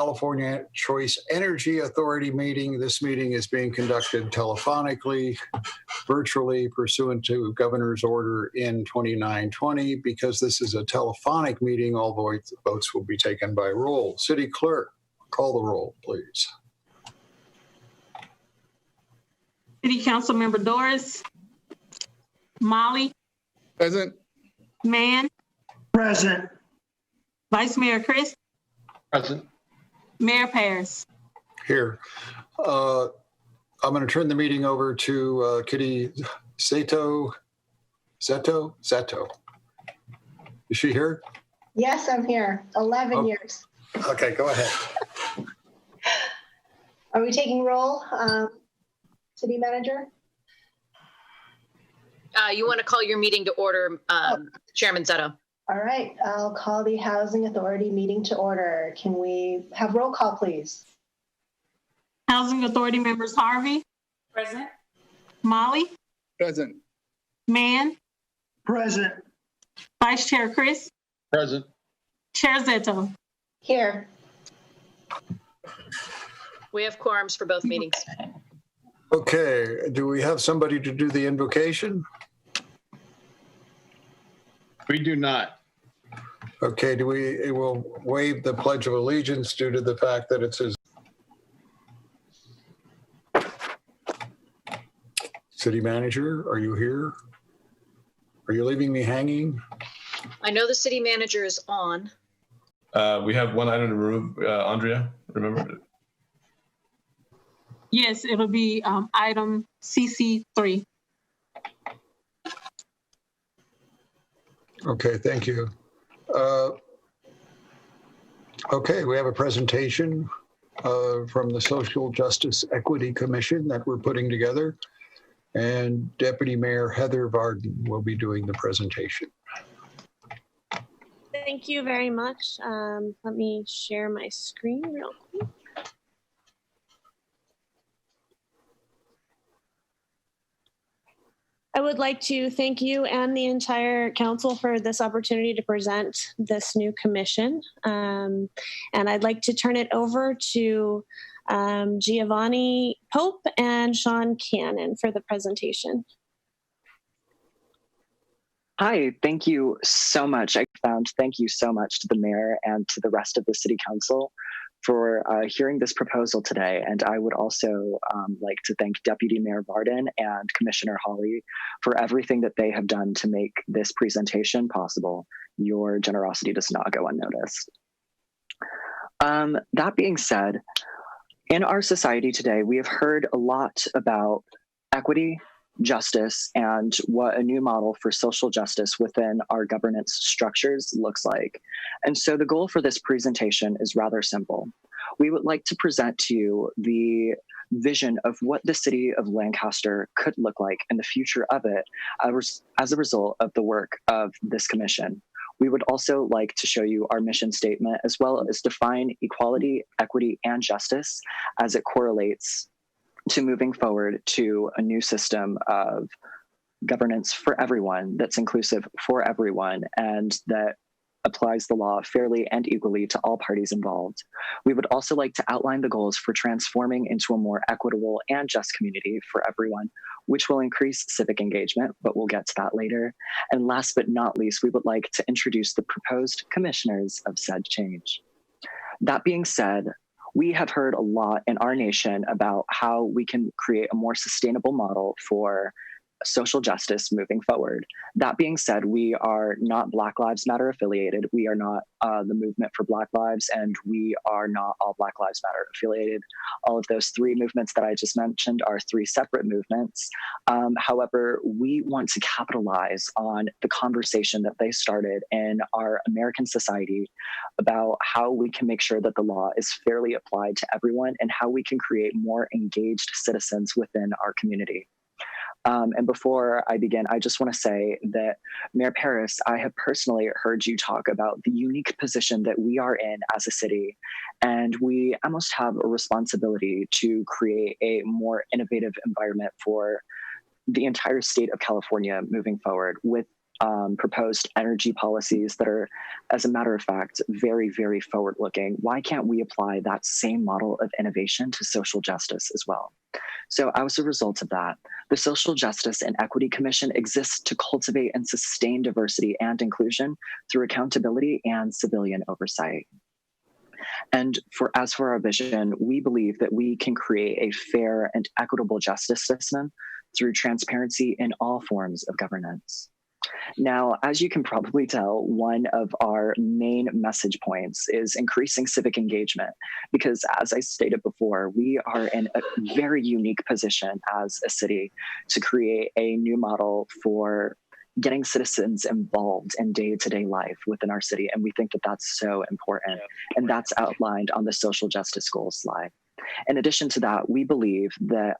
California Choice Energy Authority meeting. This meeting is being conducted telephonically, virtually, pursuant to Governor's Order in 2920. Because this is a telephonic meeting, all votes will be taken by roll. City Clerk, call the roll, please. City Council Member Doris. Molly. Present. Mann. Present. Vice Mayor Chris. Present. Mayor Paris. Here. I'm going to turn the meeting over to Kitty Zeto. Is she here? Yes, I'm here. 11 years. Okay, go ahead. Are we taking roll, City Manager? You want to call your meeting to order, Chairman Zeta. All right, I'll call the Housing Authority meeting to order. Can we have roll call, please? Housing Authority members Harvey. Present. Molly. Present. Mann. Present. Vice Chair Chris. Present. Chair Zeto. Here. We have quorums for both meetings. Okay, do we have somebody to do the invocation? We do not. Okay, we'll waive the Pledge of Allegiance due to the fact that it says City Manager, are you here? Are you leaving me hanging? I know the city manager is on. We have one item to remove, Andrea, remember? Yes, it'll be item CC3. Okay, thank you. Okay, we have a presentation from the Social Justice Equity Commission that we're putting together, and Deputy Mayor Heather Varden will be doing the presentation. Thank you very much. Let me share my screen real quick. I would like to thank you and the entire council for this opportunity to present this new commission. And I'd like to turn it over to Giovanni Pope and Sean Cannon for the presentation. Hi, thank you so much. Thank you so much to the mayor and to the rest of the city council for hearing this proposal today. And I would also like to thank Deputy Mayor Varden and Commissioner Hawley for everything that they have done to make this presentation possible. Your generosity does not go unnoticed. That being said, in our society today, we have heard a lot about equity, justice, and what a new model for social justice within our governance structures looks like. And so the goal for this presentation is rather simple. We would like to present to you the vision of what the city of Lancaster could look like and the future of it as a result of the work of this commission. We would also like to show you our mission statement, as well as define equality, equity, and justice as it correlates to moving forward to a new system of governance for everyone that's inclusive for everyone and that applies the law fairly and equally to all parties involved. We would also like to outline the goals for transforming into a more equitable and just community for everyone, which will increase civic engagement, but we'll get to that later. And last but not least, we would like to introduce the proposed commissioners of said change. That being said, we have heard a lot in our nation about how we can create a more sustainable model for social justice moving forward. That being said, we are not Black Lives Matter affiliated. We are not the movement for Black Lives, and we are not all Black Lives Matter affiliated. All of those three movements that I just mentioned are three separate movements. However, we want to capitalize on the conversation that they started in our American society about how we can make sure that the law is fairly applied to everyone and how we can create more engaged citizens within our community. And before I begin, I just want to say that Mayor Paris, I have personally heard you talk about the unique position that we are in as a city, and we almost have a responsibility to create a more innovative environment for the entire state of California moving forward with proposed energy policies that are, as a matter of fact, very, very forward-looking. Why can't we apply that same model of innovation to social justice as well? So as a result of that, the Social Justice and Equity Commission exists to cultivate and sustain diversity and inclusion through accountability and civilian oversight. And as for our vision, we believe that we can create a fair and equitable justice system through transparency in all forms of governance. Now, as you can probably tell, one of our main message points is increasing civic engagement, because as I stated before, we are in a very unique position as a city to create a new model for getting citizens involved in day-to-day life within our city. And we think that that's so important. And that's outlined on the social justice goals slide. In addition to that, we believe that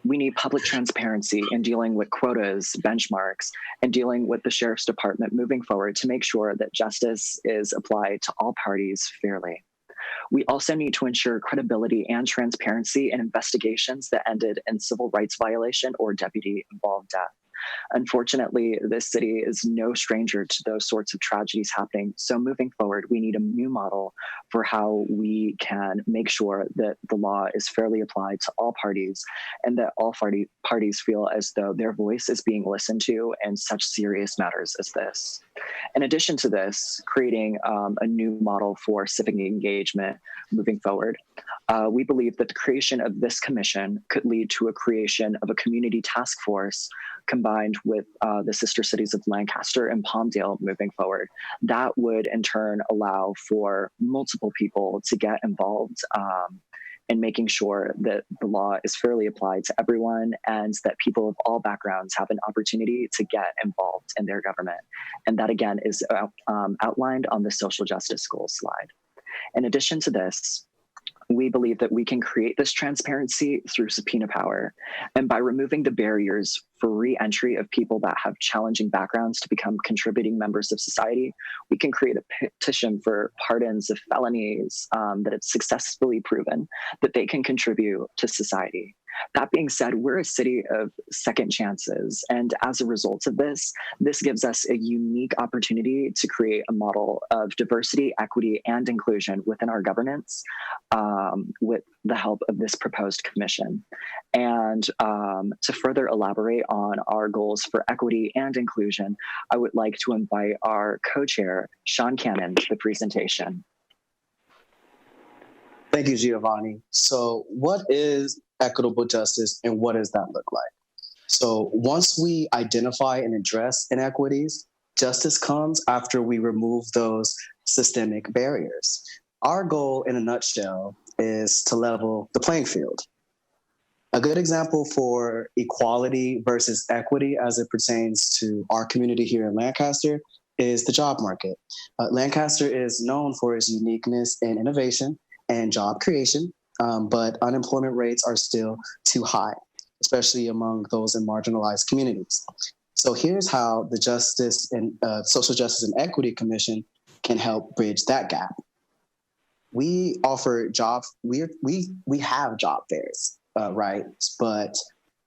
we need public transparency in dealing with quotas, benchmarks, and dealing with the Sheriff's Department moving forward to make sure that justice is applied to all parties fairly. We also need to ensure credibility and transparency in investigations that ended in civil rights violation or deputy-involved death. Unfortunately, this city is no stranger to those sorts of tragedies happening. So moving forward, we need a new model for how we can make sure that the law is fairly applied to all parties and that all parties feel as though their voice is being listened to in such serious matters as this. In addition to this, creating a new model for civic engagement moving forward, we believe that the creation of this commission could lead to a creation of a community task force combined with the sister cities of Lancaster and Palmdale moving forward. That would in turn allow for multiple people to get involved in making sure that the law is fairly applied to everyone and that people of all backgrounds have an opportunity to get involved in their government. And that again is outlined on the social justice goals slide. In addition to this, we believe that we can create this transparency through subpoena power. And by removing the barriers for re-entry of people that have challenging backgrounds to become contributing members of society, we can create a petition for pardons of felonies that have successfully proven that they can contribute to society. That being said, we're a city of second chances. And as a result of this, this gives us a unique opportunity to create a model of diversity, equity, and inclusion within our governance with the help of this proposed commission. And to further elaborate on our goals for equity and inclusion, I would like to invite our co-chair, Sean Cannon, to the presentation. Thank you, Giovanni. So what is equitable justice and what does that look like? So once we identify and address inequities, justice comes after we remove those systemic barriers. Our goal in a nutshell is to level the playing field. A good example for equality versus equity as it pertains to our community here in Lancaster is the job market. Lancaster is known for its uniqueness in innovation and job creation, but unemployment rates are still too high, especially among those in marginalized communities. So here's how the Justice and Social Justice and Equity Commission can help bridge that gap. We offer job, we have job fairs, right? But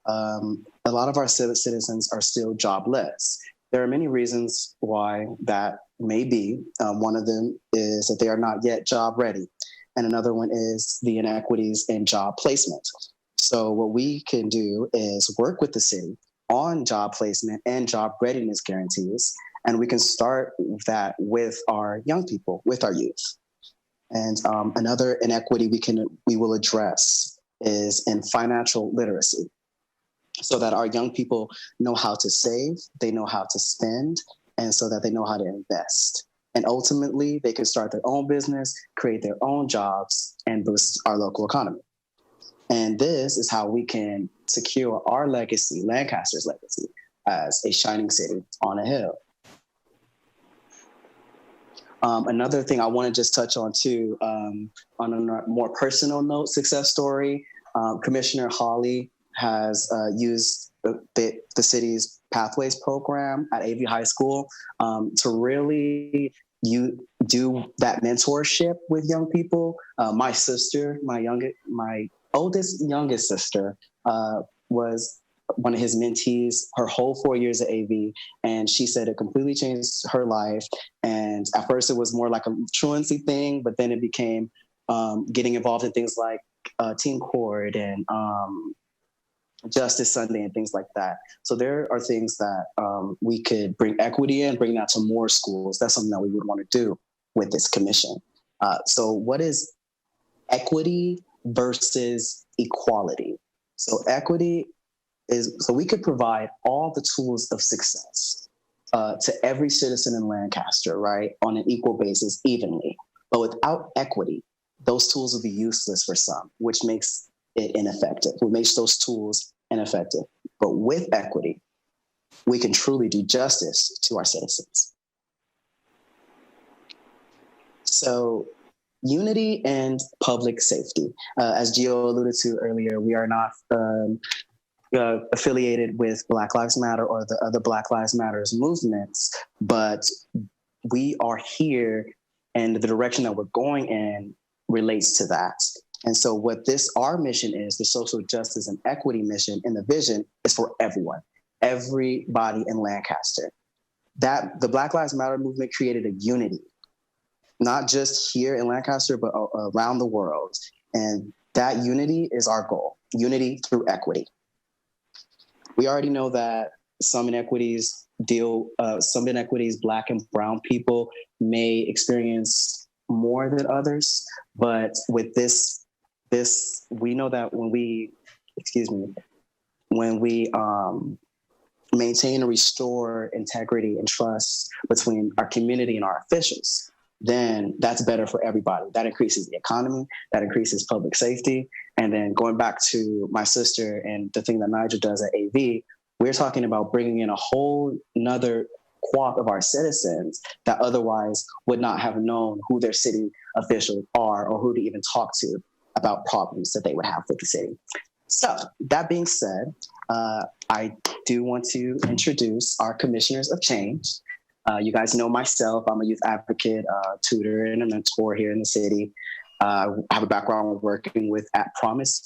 a lot of our citizens are still jobless. There are many reasons why that may be. One of them is that they are not yet job ready. And another one is the inequities in job placement. So what we can do is work with the city on job placement and job readiness guarantees. And we can start that with our young people, with our youth. And another inequity we will address is in financial literacy, so that our young people know how to save, they know how to spend, and so that they know how to invest. And ultimately, they can start their own business, create their own jobs, and boost our local economy. And this is how we can secure our legacy, Lancaster's legacy, as a shining city on a hill. Another thing I want to just touch on too, on a more personal note, success story, Commissioner Hawley has used the city's Pathways program at AV High School to really do that mentorship with young people. My sister, my youngest sister, was one of his mentees her whole 4 years at AV, and she said it completely changed her life. And at first it was more like a truancy thing, but then it became getting involved in things like Team Court and Justice Sunday and things like that. So there are things that we could bring equity in, bring that to more schools. That's something that we would want to do with this commission. So what is equity versus equality? So equity is, so we could provide all the tools of success to every citizen in Lancaster, right, on an equal basis, evenly. But without equity, those tools will be useless for some, which makes it ineffective, which makes those tools ineffective. But with equity, we can truly do justice to our citizens. So unity and public safety. As Gio alluded to earlier, we are not affiliated with Black Lives Matter or the other Black Lives Matters movements, but we are here, and the direction that we're going in relates to that. And so what our mission is, the social justice and equity mission and the vision, is for everyone, everybody in Lancaster. That the Black Lives Matter movement created a unity, not just here in Lancaster, but around the world. And that unity is our goal, unity through equity. We already know that some inequities, Black and brown people may experience more than others. But with this, we know that when we maintain and restore integrity and trust between our community and our officials, then that's better for everybody. That increases the economy, that increases public safety. And then going back to my sister and the thing that Nigel does at AV, we're talking about bringing in a whole nother quad of our citizens that otherwise would not have known who their city officials are or who to even talk to about problems that they would have with the city. So that being said, I do want to introduce our commissioners of change. You guys know myself. I'm a youth advocate, tutor, and a mentor here in the city. I have a background working with At Promise.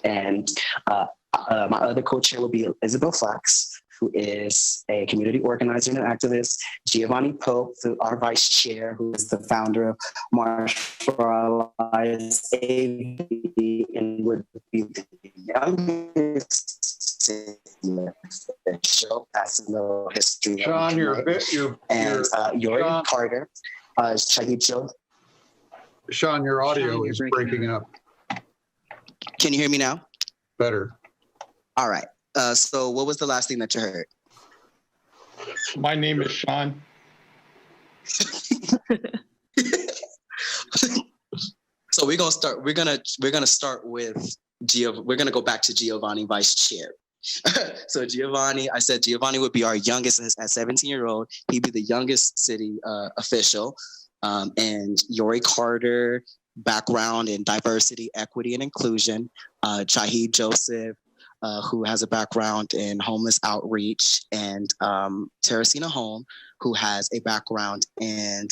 And my other co-chair will be Isabel Fox, who is a community organizer and activist. Giovanni Pope, our vice chair, who is the founder of March for Our Lives AV, and would be the youngest official. That's a little history. Sean, and Yori Carter, Shahid Joe. Sean, your audio is breaking up. Can you hear me now? Better. All right. So what was the last thing that you heard? My name is Sean. So we're gonna start with we're gonna go back to Giovanni, vice chair. So Giovanni would be our youngest at 17-year-old. He'd be the youngest city official. And Yori Carter, background in diversity, equity, and inclusion. Chahid Joseph, who has a background in homeless outreach, and Teresina Holm, who has a background in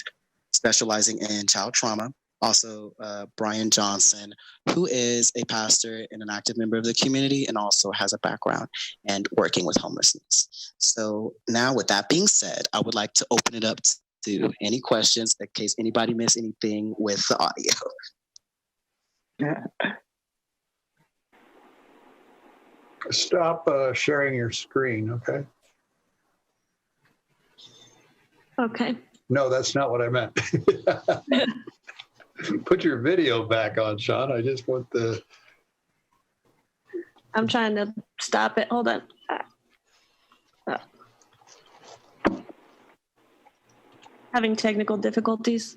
specializing in child trauma. Also, Brian Johnson, who is a pastor and an active member of the community and also has a background in working with homelessness. So now with that being said, I would like to open it up to any questions in case anybody missed anything with the audio. Stop sharing your screen, okay? Okay. No, that's not what I meant. Put your video back on, Sean. I just want the... I'm trying to stop it. Hold on. Having technical difficulties.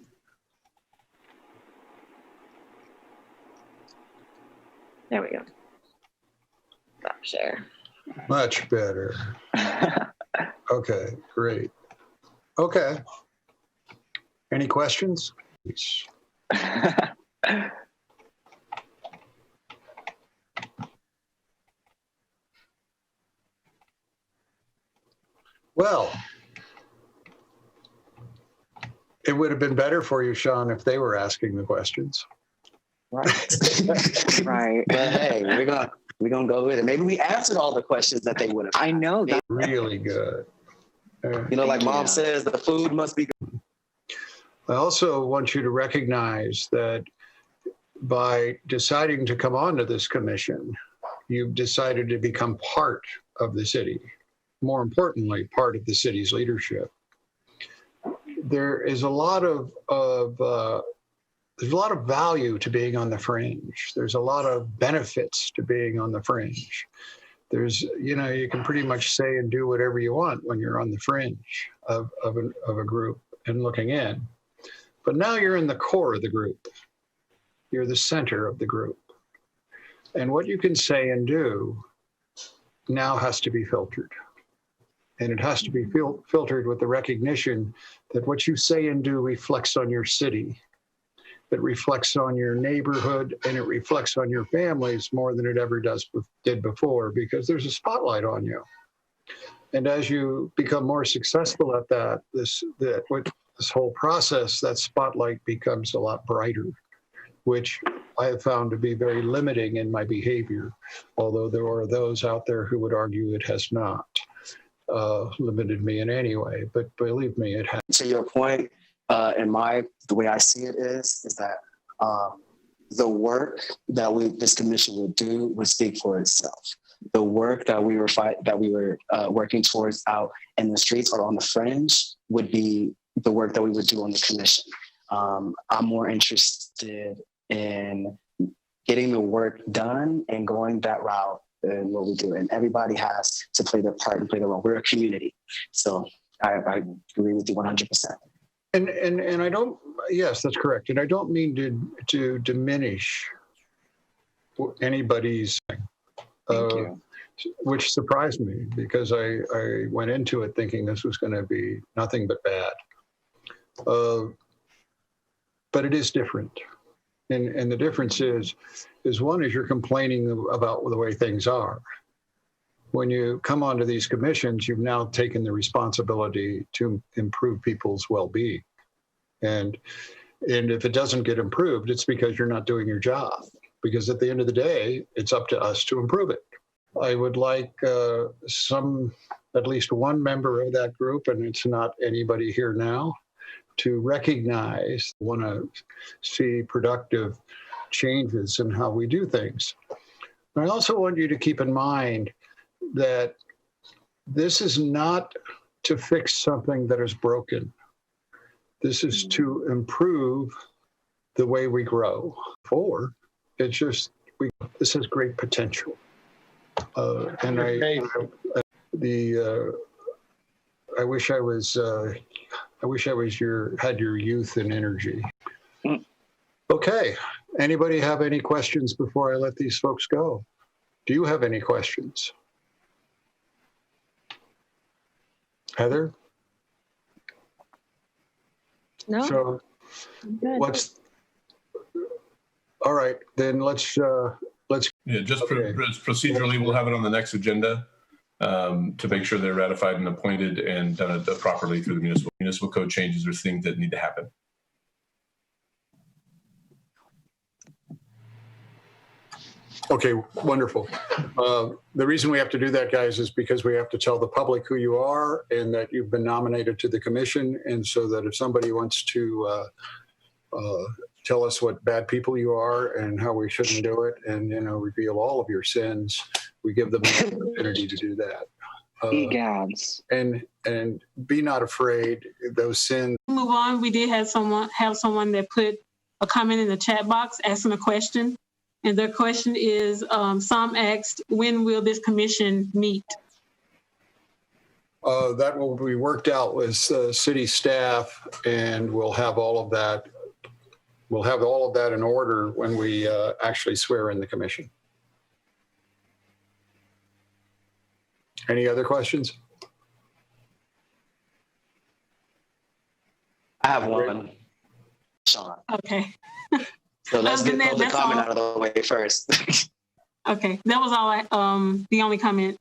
There we go. Stop share. Much better. Okay, great. Okay. Any questions? Well, it would have been better for you, Sean, if they were asking the questions. Right. Right. But hey, we're gonna go with it. Maybe we answered all the questions that they would have. I know that. Really good. You know, like Thank Mom you. says, the food must be good. I also want you to recognize that by deciding to come onto this commission, you've decided to become part of the city. More importantly, part of the city's leadership. There is a lot of there's a lot of value to being on the fringe. There's a lot of benefits to being on the fringe. There's, you know, you can pretty much say and do whatever you want when you're on the fringe of a group and looking in. But now you're in the core of the group. You're the center of the group. And what you can say and do now has to be filtered. And it has to be filtered with the recognition that what you say and do reflects on your city. It reflects on your neighborhood, and it reflects on your families more than it ever did before, because there's a spotlight on you. And as you become more successful at that, this whole process, that spotlight becomes a lot brighter, which I have found to be very limiting in my behavior, although there are those out there who would argue it has not limited me in any way. But believe me, it has. To your point, the way I see it is that the work that this commission would do would speak for itself. The work that we were working towards out in the streets or on the fringe would be the work that we would do on the commission. I'm more interested in getting the work done and going that route and what we do. And everybody has to play their part and play their role. We're a community. So I agree with you 100%. And I don't, yes, that's correct. And I don't mean to diminish anybody's, which surprised me, because I went into it thinking this was going to be nothing but bad. But it is different. And the difference is one is you're complaining about the way things are. When you come onto these commissions, you've now taken the responsibility to improve people's well-being. And if it doesn't get improved, it's because you're not doing your job. Because at the end of the day, it's up to us to improve it. I would like at least one member of that group, and it's not anybody here now, to recognize, want to see productive changes in how we do things. And I also want you to keep in mind that this is not to fix something that is broken. This is to improve the way we grow forward. It's just, this has great potential. And I wish I was had your youth and energy. Okay. Anybody have any questions before I let these folks go? Do you have any questions? Heather? No. So all right, then let's Yeah, just procedurally, we'll have it on the next agenda to make sure they're ratified and appointed and done properly through the municipal code changes or things that need to happen. Okay, wonderful. The reason we have to do that, guys, is because we have to tell the public who you are and that you've been nominated to the commission. And so that if somebody wants to tell us what bad people you are and how we shouldn't do it and, reveal all of your sins, we give them an opportunity to do that. Egads. And be not afraid, those sins. Move on. We did have someone that put a comment in the chat box asking a question. And their question is, some asked, when will this commission meet? That will be worked out with city staff, and we'll have all of that. We'll have all of that in order when we actually swear in the commission. Any other questions? I have one, Sean. Okay. So let's get public comment out of the way first. Okay, that was all. The only comment.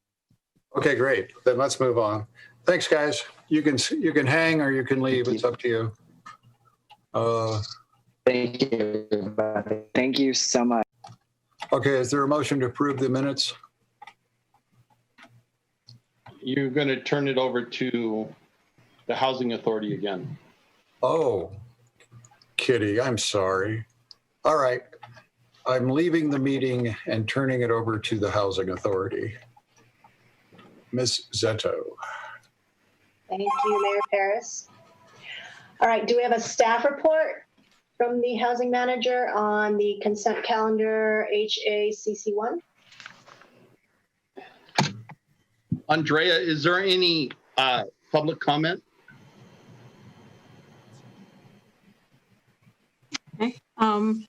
Okay, great. Then let's move on. Thanks, guys. You can hang or you can leave. It's up to you. Thank you, everybody. Thank Thank you so much. Okay, is there a motion to approve the minutes? You're going to turn it over to the Housing Authority again. Oh, Kitty, I'm sorry. All right. I'm leaving the meeting and turning it over to the Housing Authority. Ms. Zetto. Thank you, Mayor Paris. All right, do we have a staff report from the housing manager on the consent calendar HACC1? Andrea, is there any public comment? Okay.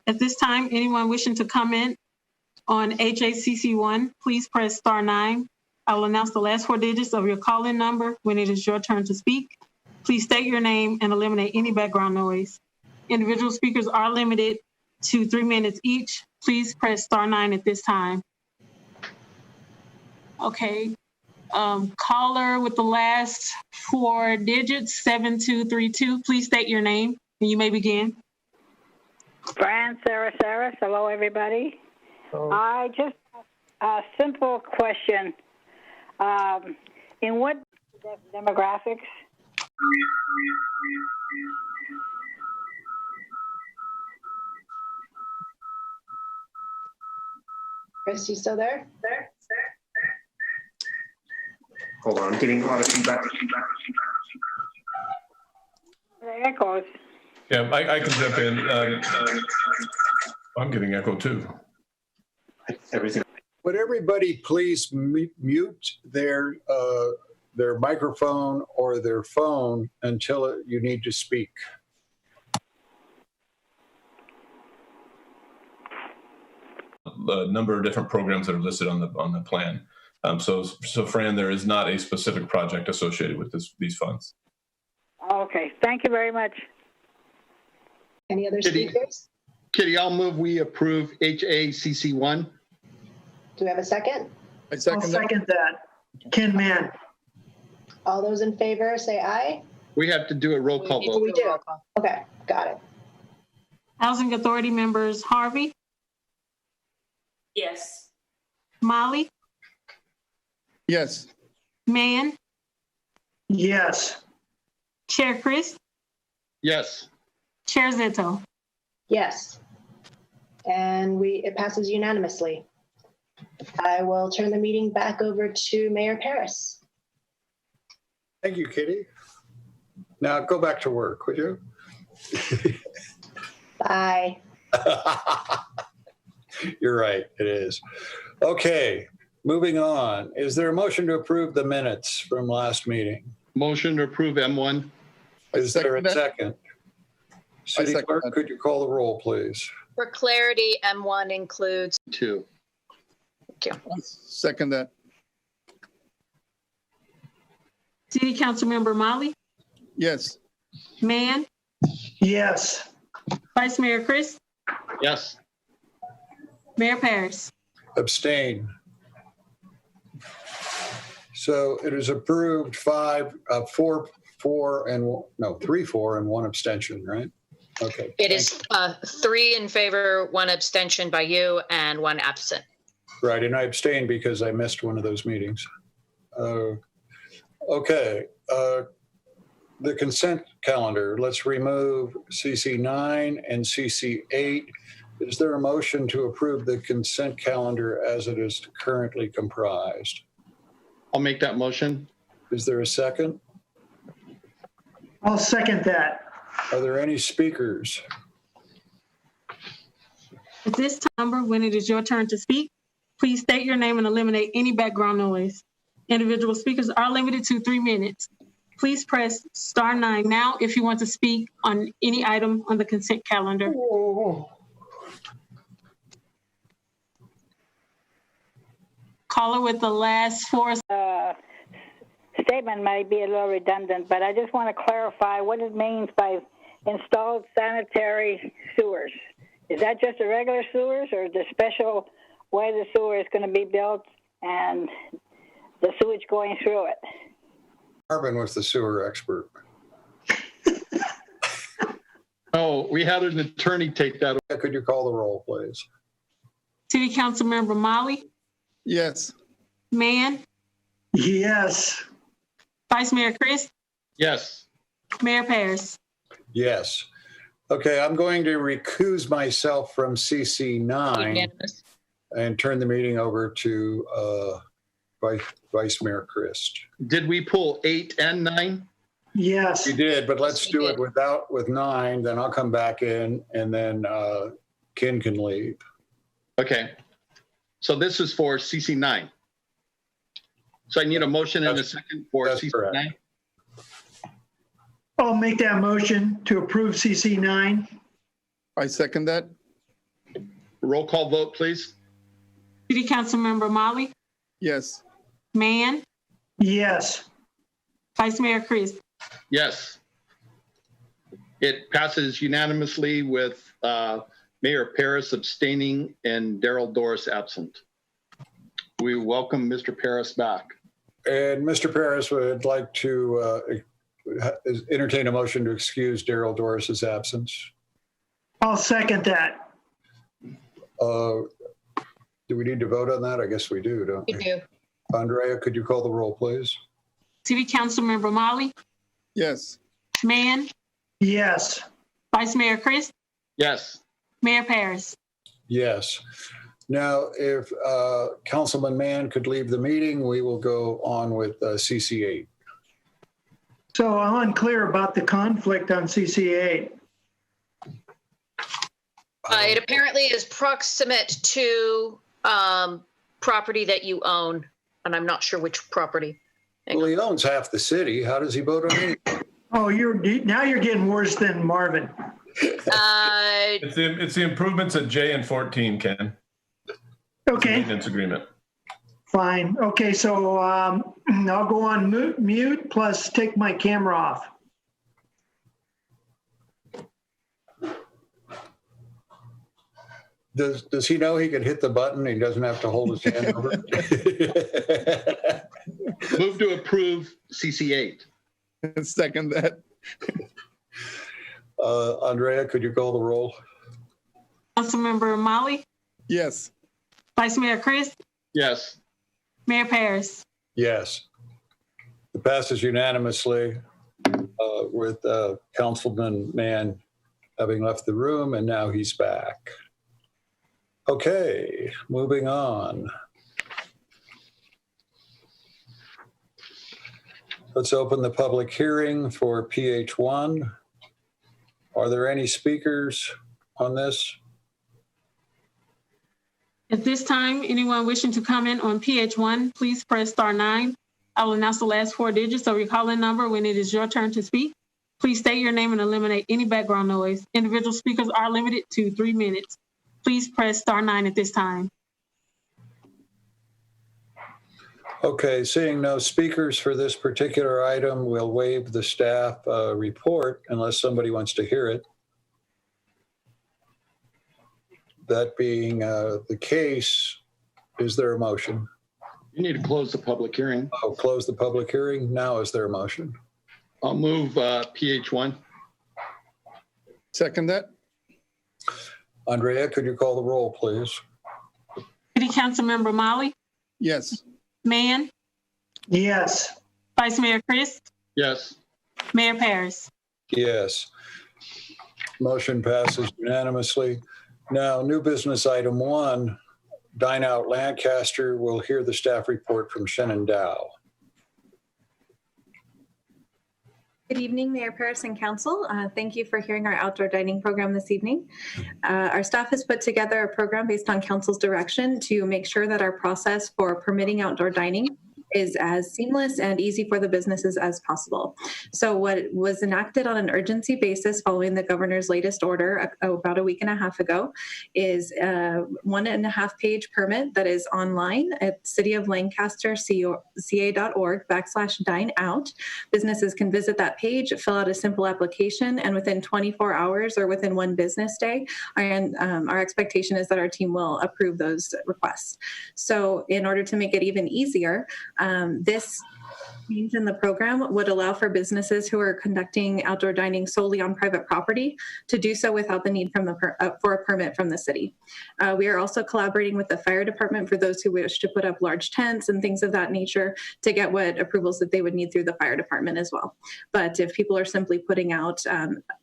At this time, anyone wishing to comment on HACC1, please press *9. I will announce the last 4 digits of your call-in number when it is your turn to speak. Please state your name and eliminate any background noise. Individual speakers are limited to 3 minutes each. Please press *9 at this time. Okay. Caller with the last 4 digits, 7232. Please state your name and you may begin. Fran Sarah. Hello, everybody. Oh. I just a simple question. In what demographics? Chris, you still there? Hold on, I'm getting a lot of feedback. The echoes. Yeah, I can jump in. I'm getting echo too. Everything. Would everybody please mute their microphone or their phone until you need to speak? A number of different programs that are listed on the plan. So Fran, there is not a specific project associated with these funds. Okay, thank you very much. Any other speakers? Kitty, I'll move we approve HACC1. Do we have a second? I'll second that. Ken Mann. All those in favor say aye. We have to do a roll call vote. We do. Okay, got it. Housing Authority members Harvey, Yes. Molly, Yes. Mann, Yes. Chair Chris, Yes. Chair Zetto. Yes. And it passes unanimously. I will turn the meeting back over to Mayor Paris. Thank you, Kitty. Now go back to work, would you? Bye. You're right, it is. Okay, moving on. Is there a motion to approve the minutes from last meeting? Motion to approve M1. Is there a second? City Clerk, could you call the roll, please? For clarity, M1 includes 2. Thank you. Second that. City Council Member Molly, Yes. Mann, Yes. Vice Mayor Chris, Yes. Mayor Paris. Abstain. So it is approved 3, 4, and 1 abstention, right? Okay. It is 3 in favor, 1 abstention by you, and 1 absent. Right, and I abstained because I missed one of those meetings. Okay, the consent calendar, let's remove CC9 and CC8. Is there a motion to approve the consent calendar as it is currently comprised? I'll make that motion. Is there a second? I'll second that. Are there any speakers? At this time, when it is your turn to speak, please state your name and eliminate any background noise. Individual speakers are limited to 3 minutes. Please press *9 now if you want to speak on any item on the consent calendar. Caller with the last 4. Statement might be a little redundant, but I just want to clarify what it means by installed sanitary sewers. Is that just the regular sewers or the special way the sewer is going to be built and the sewage going through it? Marvin was the sewer expert. Oh, we had an attorney take that. could you call the roll, please? City Council Member Molly, Yes. Mann, Yes. Vice Mayor Chris, Yes. Mayor Paris. Yes. Okay, I'm going to recuse myself from CC9 Unanimous. and turn the meeting over to Vice Mayor Christ. Did we pull 8 and 9? Yes. You did, but let's Yes, we do it did. with 9, then I'll come back in, and then Ken can leave. Okay. So this is for CC9. So I need a motion and a second for That's CC9. correct. I'll make that motion to approve CC9. I second that. Roll call vote, please. City Council Member Molly, Yes. Mann, Yes. Vice Mayor Chris. Yes. It passes unanimously with Mayor Paris abstaining and Daryl Doris absent. We welcome Mr. Paris back. And Mr. Paris would like to entertain a motion to excuse Daryl Doris's absence. I'll second that. Do we need to vote on that? I guess we do, don't You we? do. Andrea, could you call the roll, please? City Council Member Molly, Yes. Mann, Yes. Vice Mayor Chris, Yes. Mayor Paris. Yes. Now, if Councilman Mann could leave the meeting, we will go on with CC8. So I'm unclear about the conflict on CC8. It apparently is proximate to property that you own, and I'm not sure which property. Well, he owns half the city. How does he vote on anything? Oh, now you're getting worse than Marvin. It's the improvements at J and 14, Ken. Okay, Maintenance agreement. fine. Okay, so I'll go on mute plus take my camera off. Does he know he can hit the button? He doesn't have to hold his hand over it? Move to approve CC8. Second that. Andrea, could you call the roll? Councilmember Molly, Yes. Vice Mayor Chris, Yes. Mayor Paris. Yes. It passes unanimously with Councilman Mann having left the room, and now he's back. Okay, moving on. Let's open the public hearing for PH1. Are there any speakers on this? At this time, anyone wishing to comment on PH1, please press *9. I will announce the last 4 digits of your calling number when it is your turn to speak. Please state your name and eliminate any background noise. Individual speakers are limited to 3 minutes. Please press *9 at this time. Okay, seeing no speakers for this particular item, we'll waive the staff report unless somebody wants to hear it. That being the case, is there a motion? You need to close the public hearing. Oh, close the public hearing. Now is there a motion? I'll move PH1. Second that. Andrea, could you call the roll, please? City Councilmember Molly, Yes. Mann, Yes. Vice Mayor Chris, Yes. Mayor Paris. Yes. Motion passes unanimously. Now, new business item 1, Dine Out Lancaster. We'll hear the staff report from Shannon Dow. Good evening, Mayor Paris and Council. Thank you for hearing our outdoor dining program this evening. Our staff has put together a program based on Council's direction to make sure that our process for permitting outdoor dining is as seamless and easy for the businesses as possible. So what was enacted on an urgency basis following the governor's latest order about a week and a half ago is a 1.5-page permit that is online at cityoflancasterca.org/dine out. Businesses can visit that page, fill out a simple application, and within 24 hours or within 1 business day, our expectation is that our team will approve those requests. So in order to make it even easier, This change in the program would allow for businesses who are conducting outdoor dining solely on private property to do so without the need for a permit from the city. We are also collaborating with the fire department for those who wish to put up large tents and things of that nature to get what approvals that they would need through the fire department as well. But if people are simply putting out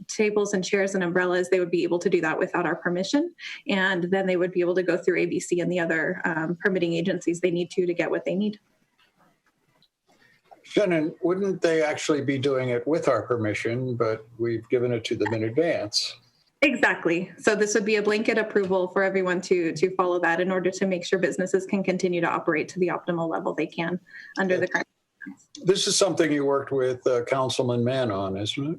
tables and chairs and umbrellas, they would be able to do that without our permission. And then they would be able to go through ABC and the other permitting agencies they need to get what they need. Shannon, wouldn't they actually be doing it with our permission, but we've given it to them in advance? Exactly. So this would be a blanket approval for everyone to follow that in order to make sure businesses can continue to operate to the optimal level they can under the current. This is something you worked with Councilman Mann on, isn't it?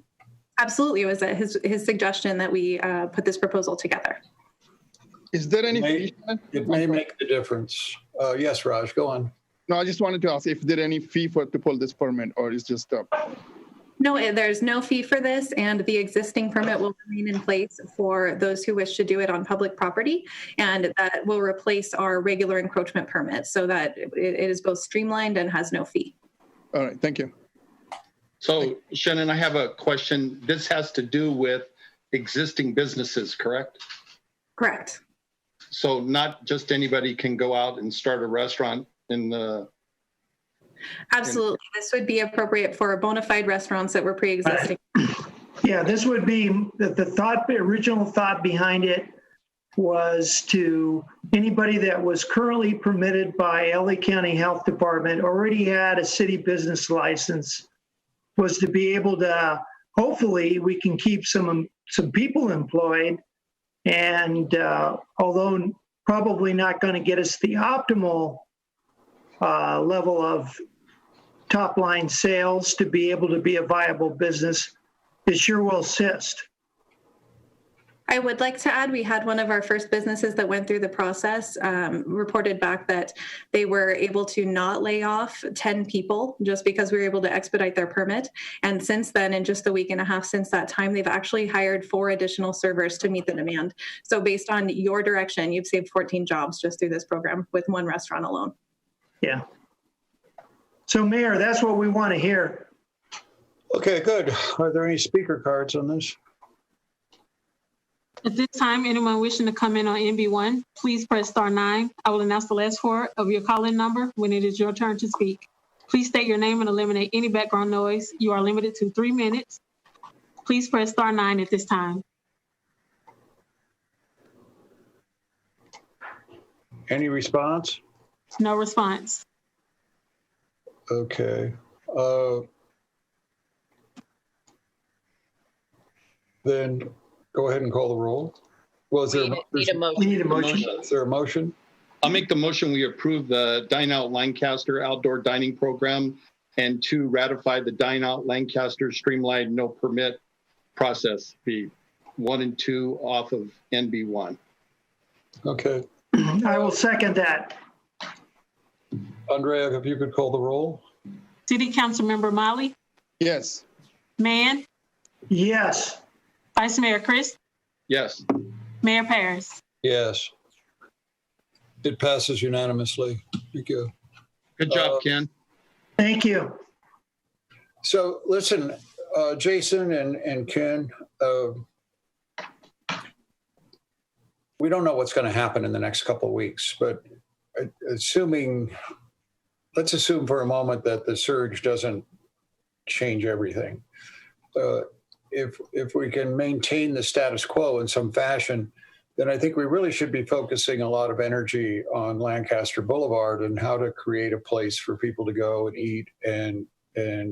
Absolutely. It was his suggestion that we put this proposal together. Is there any fee? It may make the difference. Yes, Raj, go on. No, I just wanted to ask if there any fee to pull this permit, or is just No, there's no fee for this, and the existing permit will remain in place for those who wish to do it on public property, and that will replace our regular encroachment permit so that it is both streamlined and has no fee. All right, thank you. So Shannon, I have a question. This has to do with existing businesses, correct? Correct. So not just anybody can go out and start a restaurant in the... Absolutely. This would be appropriate for bona fide restaurants that were pre-existing. Yeah, this would be the original thought behind it was to anybody that was currently permitted by LA County Health Department, already had a city business license, was to be able to, hopefully we can keep some people employed. And although probably not going to get us the optimal level of top line sales to be able to be a viable business, it sure will assist. I would like to add, we had one of our first businesses that went through the process reported back that they were able to not lay off 10 people just because we were able to expedite their permit. And since then, in just a week and a half since that time, they've actually hired 4 additional servers to meet the demand. So based on your direction, you've saved 14 jobs just through this program with one restaurant alone. Yeah. So Mayor, that's what we want to hear. Okay, good. Are there any speaker cards on this? At this time, anyone wishing to come in on NB1, please press star 9. I will announce the last 4 of your call-in number when it is your turn to speak. Please state your name and eliminate any background noise. You are limited to 3 minutes. Please press star 9 at this time. Any response? No response. Okay. Then go ahead and call the roll. Well, is there Need a motion. We need a motion. Is there a motion? I'll make the motion. We approve the Dine Out Lancaster outdoor dining program and to ratify the Dine Out Lancaster streamlined no permit process fee 1 and 2 off of NB1. Okay. I will second that. Andrea, if you could call the roll. City Council Member Molly, Yes. Mann, Yes. Vice Mayor Chris, Yes. Mayor Paris. Yes. It passes unanimously. Thank you. Good job, Ken. Thank you. So listen, Jason and Ken, we don't know what's going to happen in the next couple of weeks, but let's assume for a moment that the surge doesn't change everything. If we can maintain the status quo in some fashion, then I think we really should be focusing a lot of energy on Lancaster Boulevard and how to create a place for people to go and eat and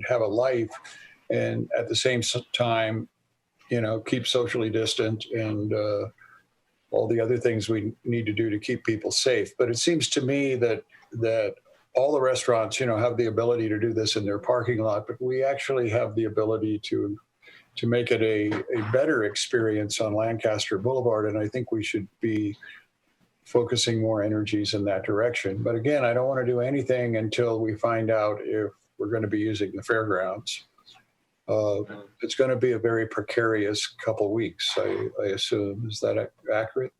have a life, and at the same time, keep socially distant and all the other things we need to do to keep people safe. But it seems to me that all the restaurants, have the ability to do this in their parking lot, but we actually have the ability to make it a better experience on Lancaster Boulevard. And I think we should be focusing more energies in that direction. But again, I don't want to do anything until we find out if we're going to be using the fairgrounds. It's going to be a very precarious couple weeks, I assume. Is that accurate?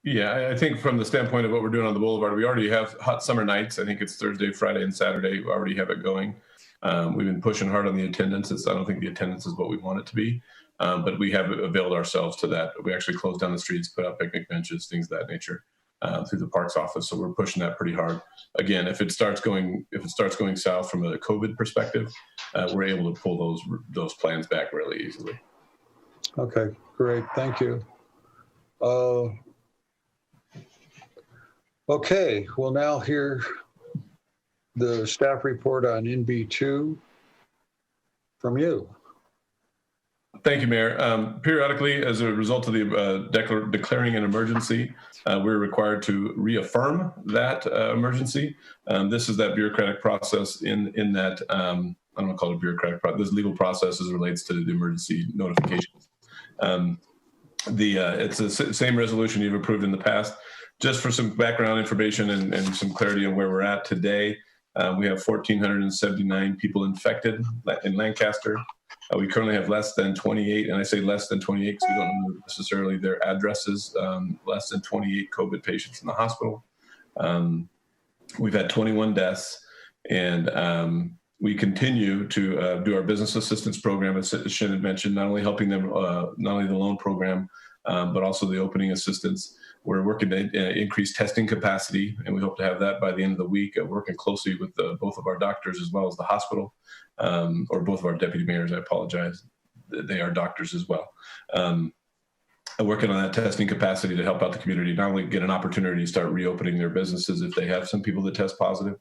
Yeah, I think from the standpoint of what we're doing on the Boulevard, we already have hot summer nights. I think it's Thursday, Friday, and Saturday. We already have it going. We've been pushing hard on the attendance. I don't think the attendance is what we want it to be, but we have availed ourselves to that. We actually closed down the streets, put up picnic benches, things of that nature through the parks office. So we're pushing that pretty hard. Again, if it starts going south from a COVID perspective, we're able to pull those plans back really easily. Okay, great. Thank you. Okay, we'll now hear the staff report on NB2 from you. Thank you, Mayor. Periodically, as a result of the declaring an emergency, we're required to reaffirm that emergency. This is that bureaucratic process in that, I don't want to call it a bureaucratic process, this legal process as it relates to the emergency notifications. It's the same resolution you've approved in the past. Just for some background information and some clarity on where we're at today, we have 1,479 people infected in Lancaster. We currently have less than 28, and I say less than 28 because we don't know necessarily their addresses, less than 28 COVID patients in the hospital. We've had 21 deaths, and we continue to do our business assistance program, as Shin had mentioned, not only helping them, not only the loan program, but also the opening assistance. We're working to increase testing capacity, and we hope to have that by the end of the week, working closely with both of our doctors as well as the hospital, or both of our deputy mayors, I apologize. They are doctors as well. Working on that testing capacity to help out the community, not only get an opportunity to start reopening their businesses if they have some people that test positive.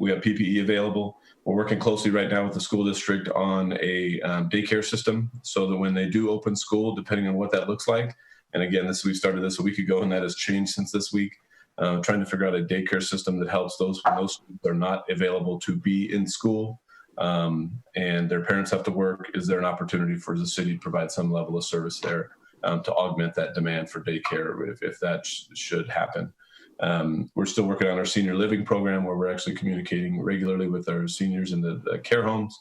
We have PPE available. We're working closely right now with the school district on a daycare system so that when they do open school, depending on what that looks like, and again, we started this a week ago, and that has changed since this week. Trying to figure out a daycare system that helps those when those students are not available to be in school, and their parents have to work. Is there an opportunity for the city to provide some level of service there to augment that demand for daycare if that should happen? We're still working on our senior living program, where we're actually communicating regularly with our seniors in the care homes,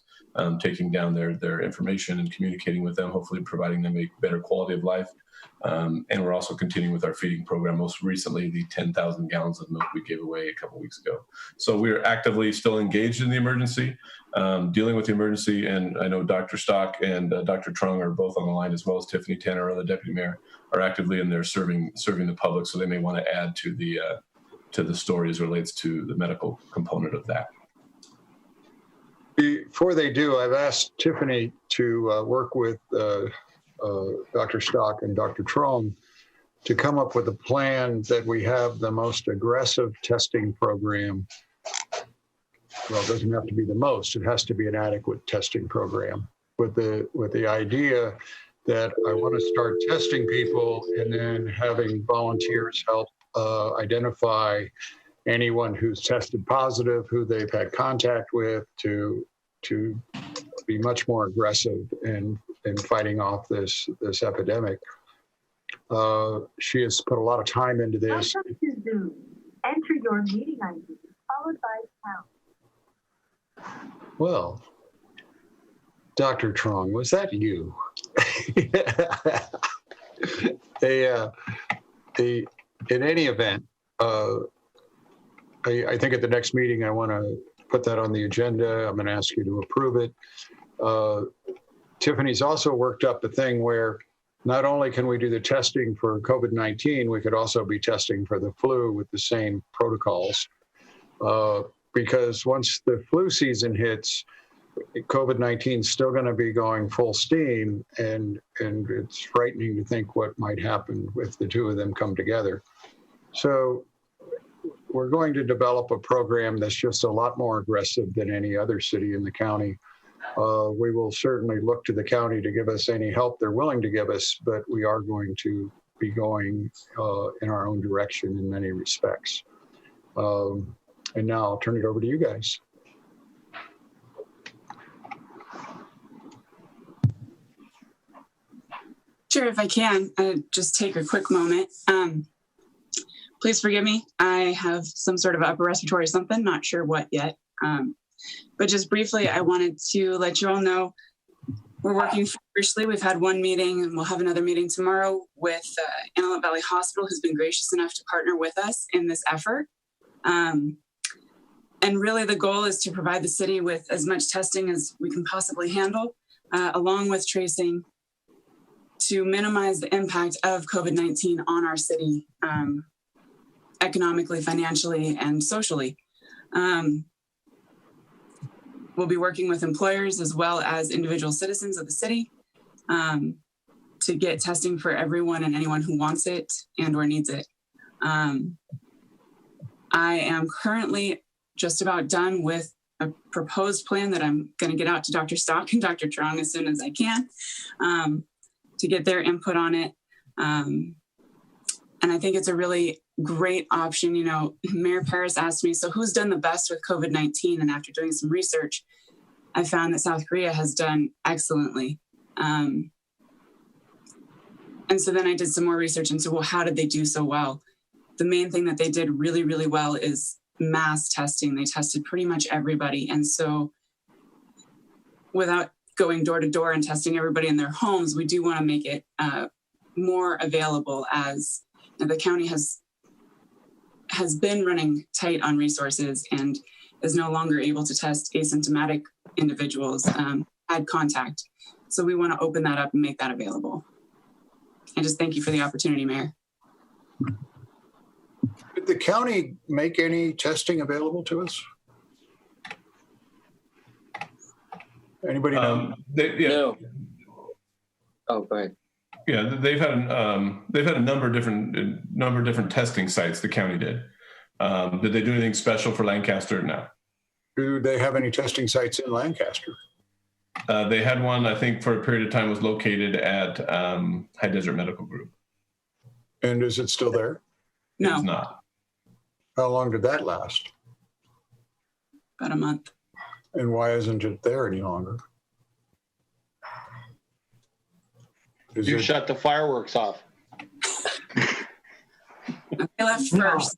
taking down their information and communicating with them, hopefully providing them a better quality of life. And we're also continuing with our feeding program, most recently the 10,000 gallons of milk we gave away a couple weeks ago. So we're actively still engaged in the emergency, dealing with the emergency. And I know Dr. Stock and Dr. Trung are both on the line, as well as Tiffany Tanner, our other deputy mayor, are actively in there serving the public. So they may want to add to the story as it relates to the medical component of that. Before they do, I've asked Tiffany to work with Dr. Stock and Dr. Trung to come up with a plan that we have the most aggressive testing program. Well, it doesn't have to be the most, it has to be an adequate testing program with the idea that I want to start testing people and then having volunteers help identify anyone who's tested positive, who they've had contact with, to be much more aggressive in fighting off this epidemic. She has put a lot of time into this. Welcome to Zoom. Enter your meeting ID followed by pound. Well, Dr. Trung, was that you? In any event, I think at the next meeting I want to put that on the agenda. I'm going to ask you to approve it. Tiffany's also worked up a thing where not only can we do the testing for COVID-19, we could also be testing for the flu with the same protocols. Because once the flu season hits, COVID-19 is still going to be going full steam, and it's frightening to think what might happen if the two of them come together. So we're going to develop a program that's just a lot more aggressive than any other city in the county. We will certainly look to the county to give us any help they're willing to give us, but we are going to be going in our own direction in many respects. And now I'll turn it over to you guys. Sure, if I can, just take a quick moment. Please forgive me. I have some sort of upper respiratory something, not sure what yet. But just briefly, I wanted to let you all know we're working Firstly, we've had one meeting and we'll have another meeting tomorrow with Antelope Valley Hospital, who's been gracious enough to partner with us in this effort. And really the goal is to provide the city with as much testing as we can possibly handle, along with tracing, to minimize the impact of COVID-19 on our city, economically, financially, and socially. We'll be working with employers as well as individual citizens of the city to get testing for everyone and anyone who wants it and or needs it. I am currently just about done with a proposed plan that I'm going to get out to Dr. Stock and Dr. Trong as soon as I can to get their input on it. And I think it's a really great option. You know, Mayor Paris asked me, so who's done the best with COVID-19? And after doing some research, I found that South Korea has done excellently. And so then I did some more research into, well, how did they do so well? The main thing that they did really, really well is mass testing. They tested pretty much everybody. And so without going door to door and testing everybody in their homes, we do want to make it more available, as the county has been running tight on resources and is no longer able to test asymptomatic individuals had contact. So we want to open that up and make that available. I just thank you for the opportunity, Mayor. Did the county make any testing available to us? Anybody know? No. Oh, go ahead. Yeah, they've had a number of different testing sites. The county did. Did they do anything special for Lancaster? No. Do they have any testing sites in Lancaster? They had one, I think, for a period of time, was located at High Desert Medical Group. And is it still there? No. It's not. How long did that last? About a month. And why isn't it there any longer? You shut the fireworks off. They left first.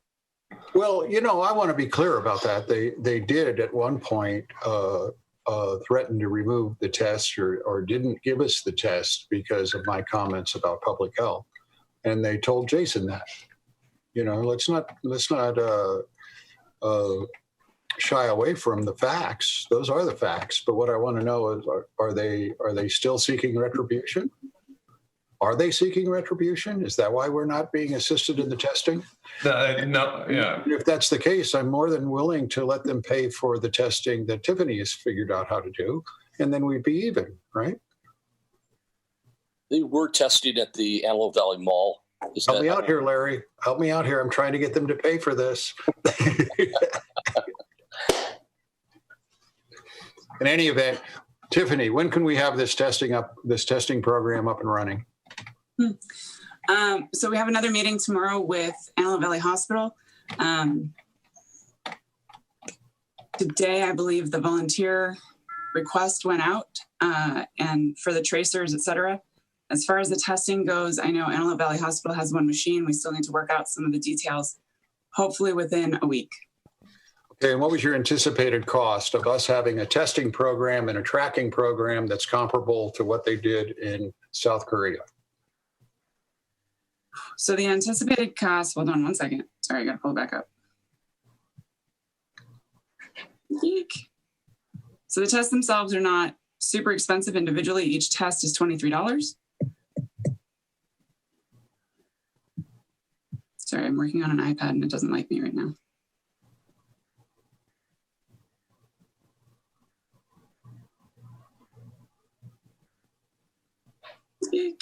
Well, you know, I want to be clear about that. They did at one point threaten to remove the test or didn't give us the test because of my comments about public health. And they told Jason that. You know, let's not shy away from the facts. Those are the facts. But what I want to know is, are they still seeking retribution? Are they seeking retribution? Is that why we're not being assisted in the testing? No, yeah. If that's the case, I'm more than willing to let them pay for the testing that Tiffany has figured out how to do, and then we'd be even, right? They were testing at the Antelope Valley Mall. Help me out here, Larry. Help me out here. I'm trying to get them to pay for this. In any event, Tiffany, when can we have this testing program up and running? So we have another meeting tomorrow with Antelope Valley Hospital. Today, I believe the volunteer request went out and for the tracers, et cetera. As far as the testing goes, I know Antelope Valley Hospital has one machine. We still need to work out some of the details, hopefully within a week. Okay, and what was your anticipated cost of us having a testing program and a tracking program that's comparable to what they did in South Korea? So the anticipated cost, hold on one second. Sorry, I got to pull it back up. Eek. So the tests themselves are not super expensive individually. Each test is $23. Sorry, I'm working on an iPad and it doesn't like me right now. Eek.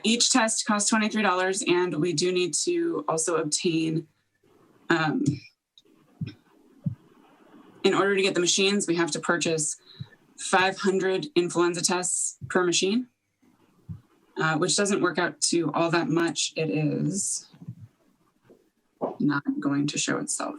Each test costs $23, and we do need to also obtain, in order to get the machines, we have to purchase 500 influenza tests per machine, which doesn't work out to all that much. It is not going to show itself.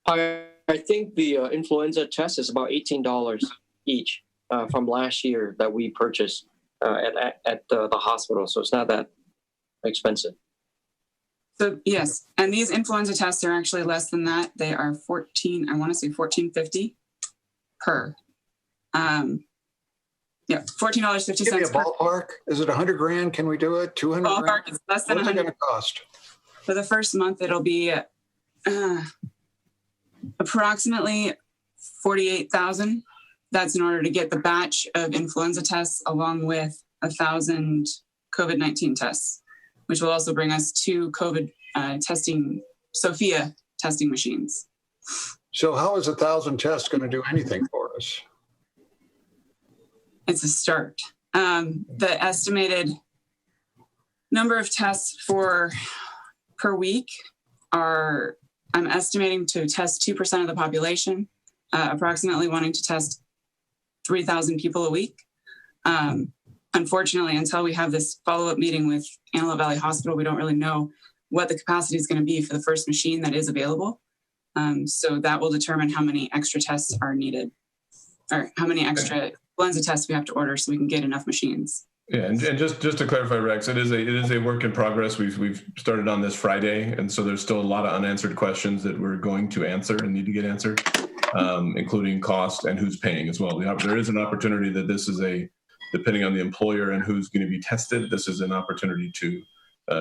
I think the influenza test is about $18 each from last year that we purchased at the hospital. So it's not that expensive. So yes, and these influenza tests are actually less than that. They are $14.50 per. Yeah, $14.50. Give me a ballpark. Is it 100 grand? Can we do it? 200 ballpark grand? is less than What's it 100. going to cost? For the first month, it'll be approximately $48,000. That's in order to get the batch of influenza tests along with 1,000 COVID-19 tests, which will also bring us 2 COVID testing, Sophia testing machines. So how is 1,000 tests going to do anything for us? It's a start. The estimated number of tests per week are, I'm estimating to test 2% of the population, approximately wanting to test 3,000 people a week. Unfortunately, until we have this follow-up meeting with Antelope Valley Hospital, we don't really know what the capacity is going to be for the first machine that is available. So that will determine how many extra tests are needed, or how many extra influenza tests we have to order so we can get enough machines. Yeah, and just to clarify, Rex, it is a work in progress. We've started on this Friday, and so there's still a lot of unanswered questions that we're going to answer and need to get answered, including cost and who's paying as well. There is an opportunity that this is depending on the employer and who's going to be tested, this is an opportunity to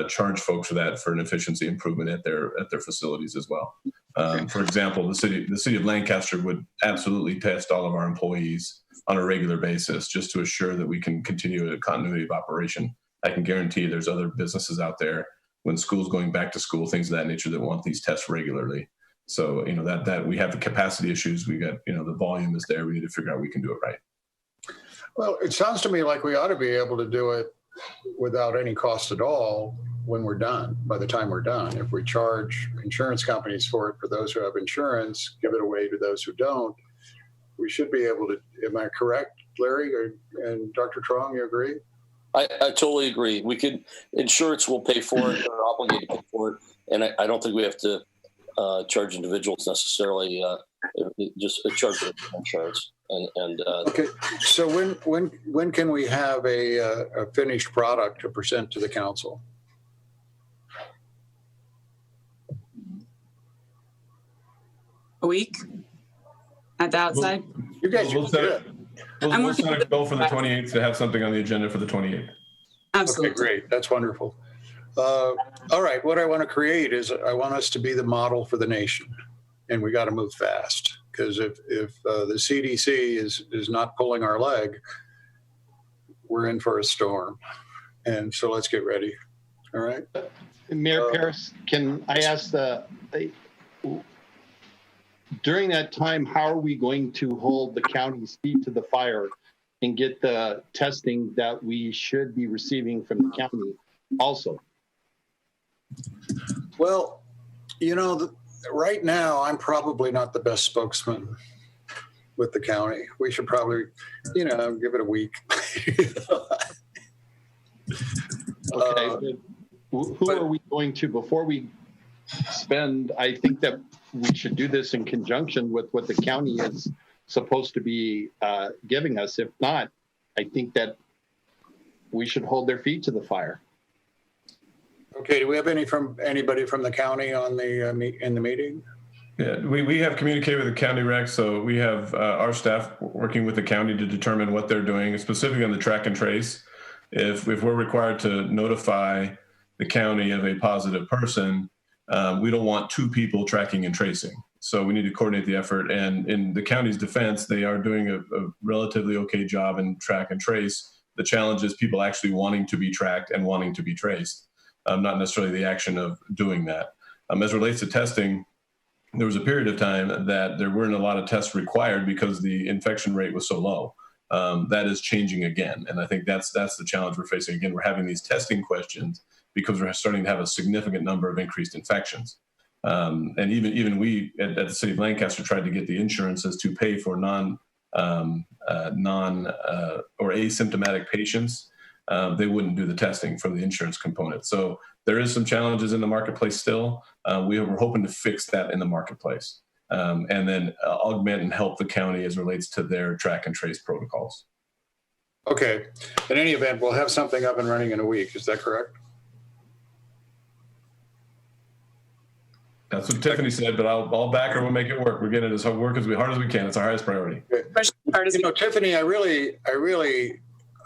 charge folks for that for an efficiency improvement at their facilities as well. For example, the city of Lancaster would absolutely test all of our employees on a regular basis just to assure that we can continue a continuity of operation. I can guarantee there's other businesses out there when school's going back to school, things of that nature, that want these tests regularly. So, that we have the capacity issues, we got, the volume is there. We need to figure out we can do it right. Well, it sounds to me like we ought to be able to do it without any cost at all when we're done, by the time we're done. If we charge insurance companies for it, for those who have insurance, give it away to those who don't, we should be able to. Am I correct, Larry and Dr. Trong, you agree? I totally agree. Insurance will pay for it, they're obligated to pay for it. And I don't think we have to charge individuals necessarily, just charge them insurance. Okay, so when can we have a finished product to present to the council? A week at the outside. You guys we'll set a goal for the 28th to have something on the agenda for the 28th. Absolutely. Okay, great. That's wonderful. All right, what I want to create is I want us to be the model for the nation, and we got to move fast. Because if the CDC is not pulling our leg, we're in for a storm. And so let's get ready. All right. Mayor Paris, can I ask during that time, how are we going to hold the county's feet to the fire and get the testing that we should be receiving from the county also? Well, right now, I'm probably not the best spokesman with the county. We should probably, give it a week. Okay. Who are we going to, before we spend, I think that we should do this in conjunction with what the county is supposed to be giving us. If not, I think that we should hold their feet to the fire. Okay, do we have anybody from the county in the meeting? Yeah, we have communicated with the county, Rex, so we have our staff working with the county to determine what they're doing, specifically on the track and trace. If we're required to notify the county of a positive person, we don't want 2 people tracking and tracing. So we need to coordinate the effort. And in the county's defense, they are doing a relatively okay job in track and trace. The challenge is people actually wanting to be tracked and wanting to be traced. Not necessarily the action of doing that. As it relates to testing, there was a period of time that there weren't a lot of tests required because the infection rate was so low. That is changing again. And I think that's the challenge we're facing. Again, we're having these testing questions because we're starting to have a significant number of increased infections. And even we at the city of Lancaster tried to get the insurances to pay for non or asymptomatic patients. They wouldn't do the testing from the insurance component. So there is some challenges in the marketplace still. We're hoping to fix that in the marketplace. and then augment and help the county as it relates to their track and trace protocols. Okay. In any event, we'll have something up and running in a week. Is that correct? That's what Tiffany said, but I'll back her. We'll make it work. We're getting it as hard work as we can. It's our highest priority. Tiffany, I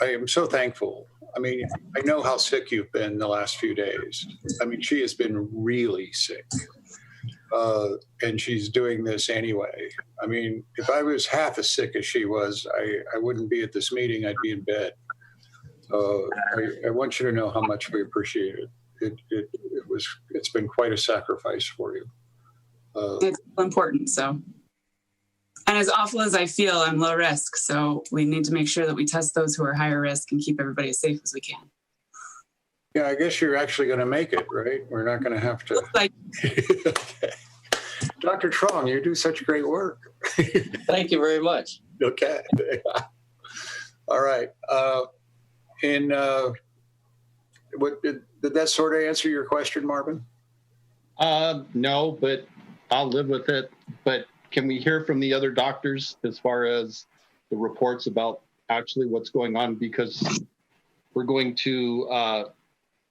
am so thankful. I mean, I know how sick you've been the last few days. I mean, she has been really sick, and she's doing this anyway. I mean, if I was half as sick as she was, I wouldn't be at this meeting. I'd be in bed. I want you to know how much we appreciate it. It's been quite a sacrifice for you. It's important. So, and as awful as I feel, I'm low risk. So we need to make sure that we test those who are higher risk and keep everybody as safe as we can. Yeah, I guess you're actually going to make it, right? We're not going to have to. Okay. Dr. Trong, you do such great work. Thank you very much. Okay. All right. What did that sort of answer your question, Marvin? No, but I'll live with it. But can we hear from the other doctors as far as the reports about actually what's going on? Because we're going to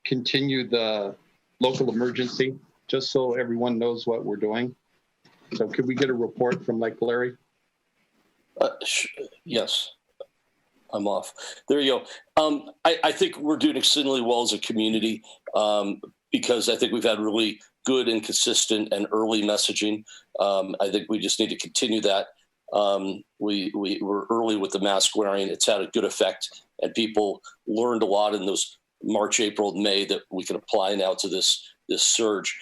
continue the local emergency just so everyone knows what we're doing. So could we get a report from Lake Larry? Yes. I'm off. There you go. I think we're doing exceedingly well as a community because I think we've had really good and consistent and early messaging. I think we just need to continue that. We were early with the mask wearing. It's had a good effect, and people learned a lot in those March, April, and May that we can apply now to this surge.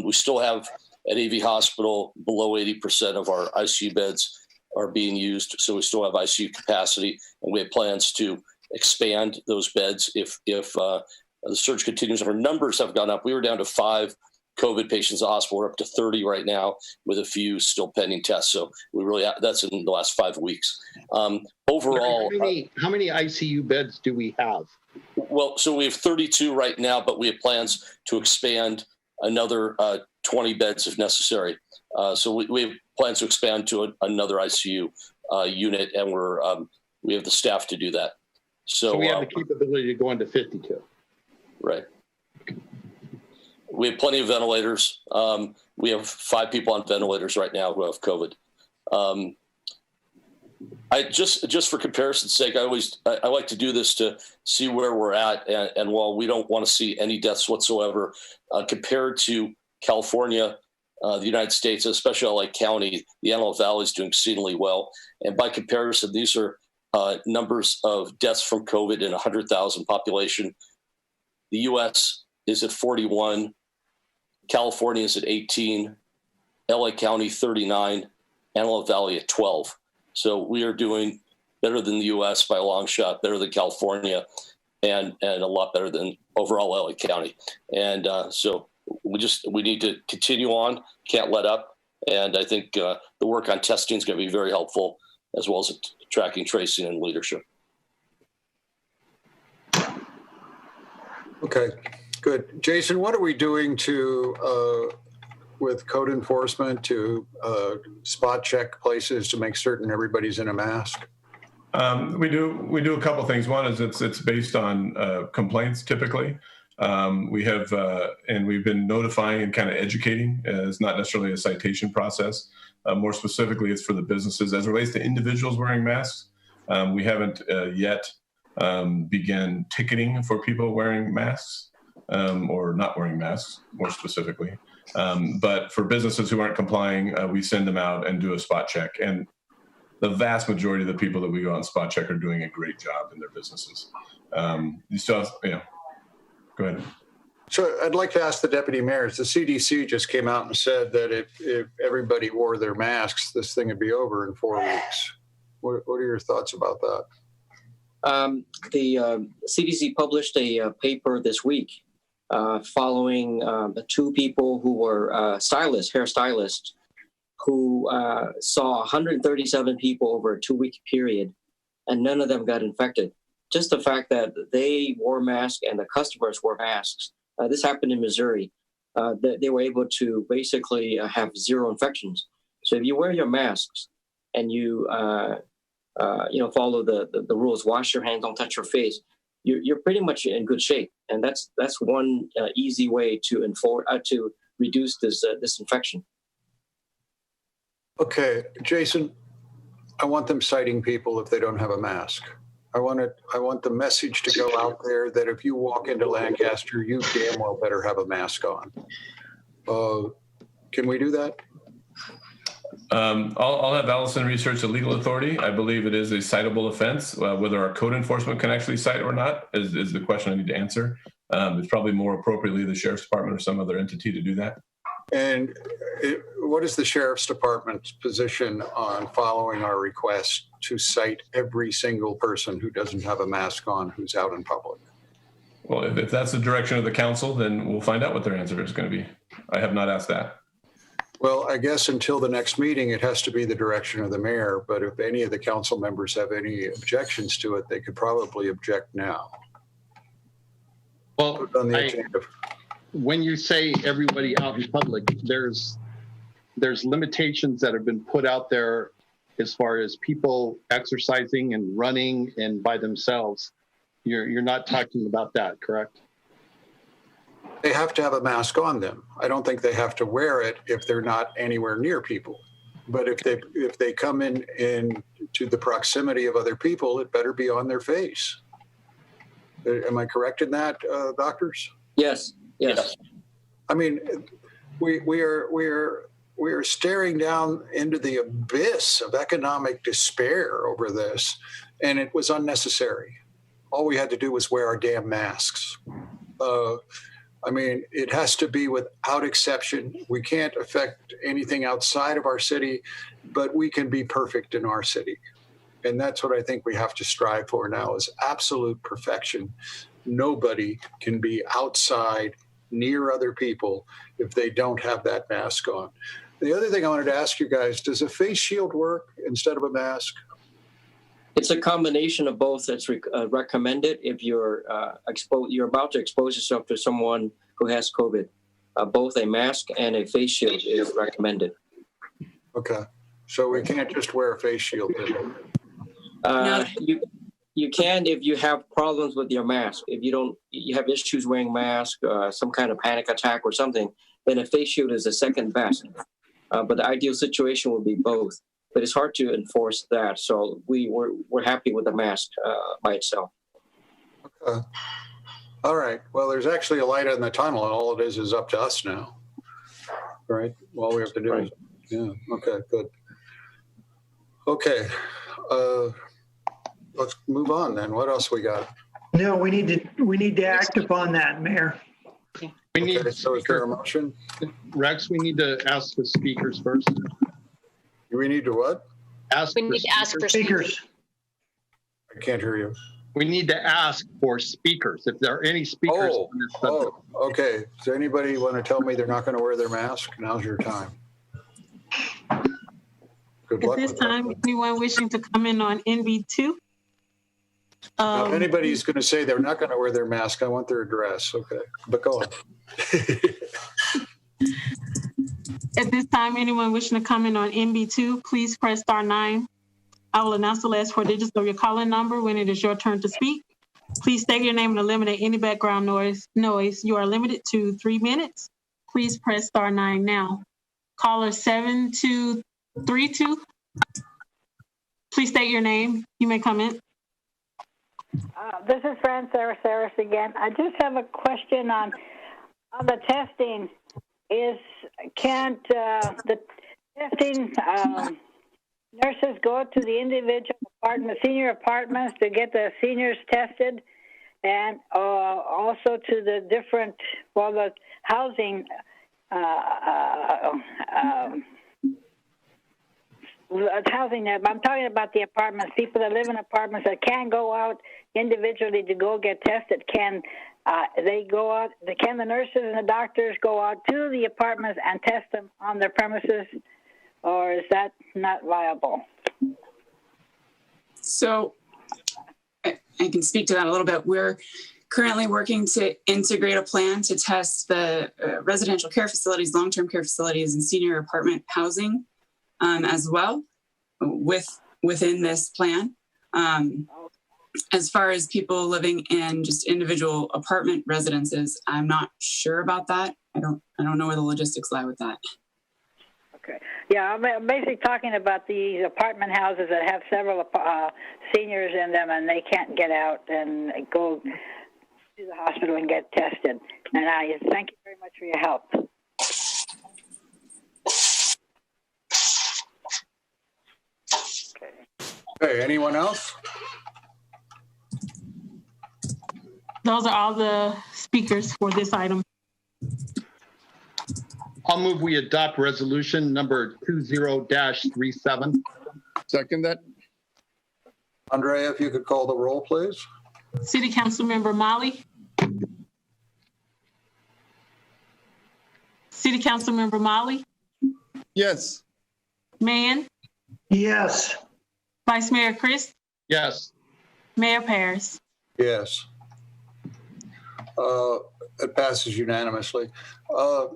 We still have at AV Hospital below 80% of our ICU beds are being used. So we still have ICU capacity, and we have plans to expand those beds if the surge continues. Our numbers have gone up. We were down to 5 COVID patients in the hospital. We're up to 30 right now with a few still pending tests. So we really, that's in the last 5 weeks. Overall, how many ICU beds do we have? Well, so we have 32 right now, but we have plans to expand another 20 beds if necessary. So we have plans to expand to another ICU unit, and we have the staff to do that. So we have the capability to go into 52. Right. We have plenty of ventilators. We have 5 people on ventilators right now who have COVID. I just for comparison's sake, I like to do this to see where we're at, and while we don't want to see any deaths whatsoever, compared to California, the United States, especially LA County, the Antelope Valley is doing exceedingly well. And by comparison, these are numbers of deaths from COVID in 100,000 population. The U.S. is at 41, California is at 18, LA County 39, Antelope Valley at 12. So we are doing better than the U.S. by a long shot, better than California, and a lot better than overall LA County. And so we need to continue on, can't let up. And I think the work on testing is going to be very helpful, as well as tracking, tracing, and leadership. Okay, good. Jason, what are we doing with code enforcement to spot check places to make certain everybody's in a mask? We do a couple things. One is it's based on complaints typically. We have, and we've been notifying and kind of educating. It's not necessarily a citation process. More specifically, it's for the businesses. As it relates to individuals wearing masks, we haven't yet began ticketing for people wearing masks or not wearing masks, more specifically. But for businesses who aren't complying, we send them out and do a spot check. And the vast majority of the people that we go out and spot check are doing a great job in their businesses. You still have, go ahead. So I'd like to ask the deputy mayors. The CDC just came out and said that if everybody wore their masks, this thing would be over in 4 weeks. What are your thoughts about that? The CDC published a paper this week following the 2 people who were hairstylists, who saw 137 people over a 2-week period, and none of them got infected. Just the fact that they wore masks and the customers wore masks. This happened in Missouri. They were able to basically have 0 infections. So if you wear your masks and you follow the rules, wash your hands, don't touch your face, you're pretty much in good shape. And that's one easy way to reduce this infection. Okay, Jason, I want them citing people if they don't have a mask. I want the message to go out there that if you walk into Lancaster, you damn well better have a mask on. Can we do that? I'll have Allison research the legal authority. I believe it is a citable offense. Whether our code enforcement can actually cite it or not is the question I need to answer. It's probably more appropriately the sheriff's department or some other entity to do that. And what is the sheriff's department's position on following our request to cite every single person who doesn't have a mask on who's out in public? Well, if that's the direction of the council, then we'll find out what their answer is going to be. I have not asked that. Well, I guess until the next meeting, it has to be the direction of the mayor. But if any of the council members have any objections to it, they could probably object now. Well, when you say everybody out in public, there's limitations that have been put out there as far as people exercising and running and by themselves. You're not talking about that, correct? They have to have a mask on them. I don't think they have to wear it if they're not anywhere near people. But if they come in to the proximity of other people, it better be on their face. Am I correct in that, doctors? Yes. I mean, we are staring down into the abyss of economic despair over this, and it was unnecessary. All we had to do was wear our damn masks. I mean, it has to be without exception. We can't affect anything outside of our city, but we can be perfect in our city. And that's what I think we have to strive for now is absolute perfection. Nobody can be outside near other people if they don't have that mask on. The other thing I wanted to ask you guys, does a face shield work instead of a mask? It's a combination of both that's recommended if you're you're about to expose yourself to someone who has COVID. Both a mask and a face shield is recommended. Okay, so we can't just wear a face shield. You can if you have problems with your mask. If you have issues wearing mask, some kind of panic attack or something, then a face shield is the second best. But the ideal situation would be both. But it's hard to enforce that, so we're happy with the mask by itself. Okay. All right. Well, there's actually a light in the tunnel, and all it is up to us now. Right? All we have to do is, yeah. Okay. Good. Okay. Let's move on then. What else we got? No, we need to act upon that, Mayor. So is there a motion? Rex, we need to ask the speakers first. We need to what? We need to ask for speakers. I can't hear you. We need to ask for speakers. If there are any speakers on this subject. Okay. Does anybody want to tell me they're not going to wear their mask? Now's your time. Good luck. At this time, anyone wishing to come in on NB2? If anybody's going to say they're not going to wear their mask, I want their address. Okay. But go on. At this time, anyone wishing to come in on NB2, please press *9. I will announce the last 4 digits of your calling number when it is your turn to speak. Please state your name and eliminate any background noise. You are limited to 3 minutes. Please press *9 now. Caller 7232. Please state your name. You may come in. This is Fran Saris again. I just have a question on the testing. Can't the testing nurses go to the individual apartment, senior apartments to get the seniors tested, and also to the different, the housing housing. I'm talking about the apartments, people that live in apartments that can't go out individually to go get tested. Can they go out? Can the nurses and the doctors go out to the apartments and test them on their premises, or is that not viable? So I can speak to that a little bit. We're currently working to integrate a plan to test the residential care facilities, long-term care facilities, and senior apartment housing as well within this plan. As far as people living in just individual apartment residences, I'm not sure about that. I don't know where the logistics lie with that. Okay. Yeah, I'm basically talking about these apartment houses that have several seniors in them, and they can't get out and go to the hospital and get tested. And I thank you very much for your help. Okay, anyone else? Those are all the speakers for this item. I'll move we adopt resolution number 20-37. Second that. Andrea, if you could call the roll, please. City Council Member Molly. City Council Member Molly. Yes. Mann. Yes. Vice Mayor Chris. Yes. Mayor Paris. Yes. It passes unanimously.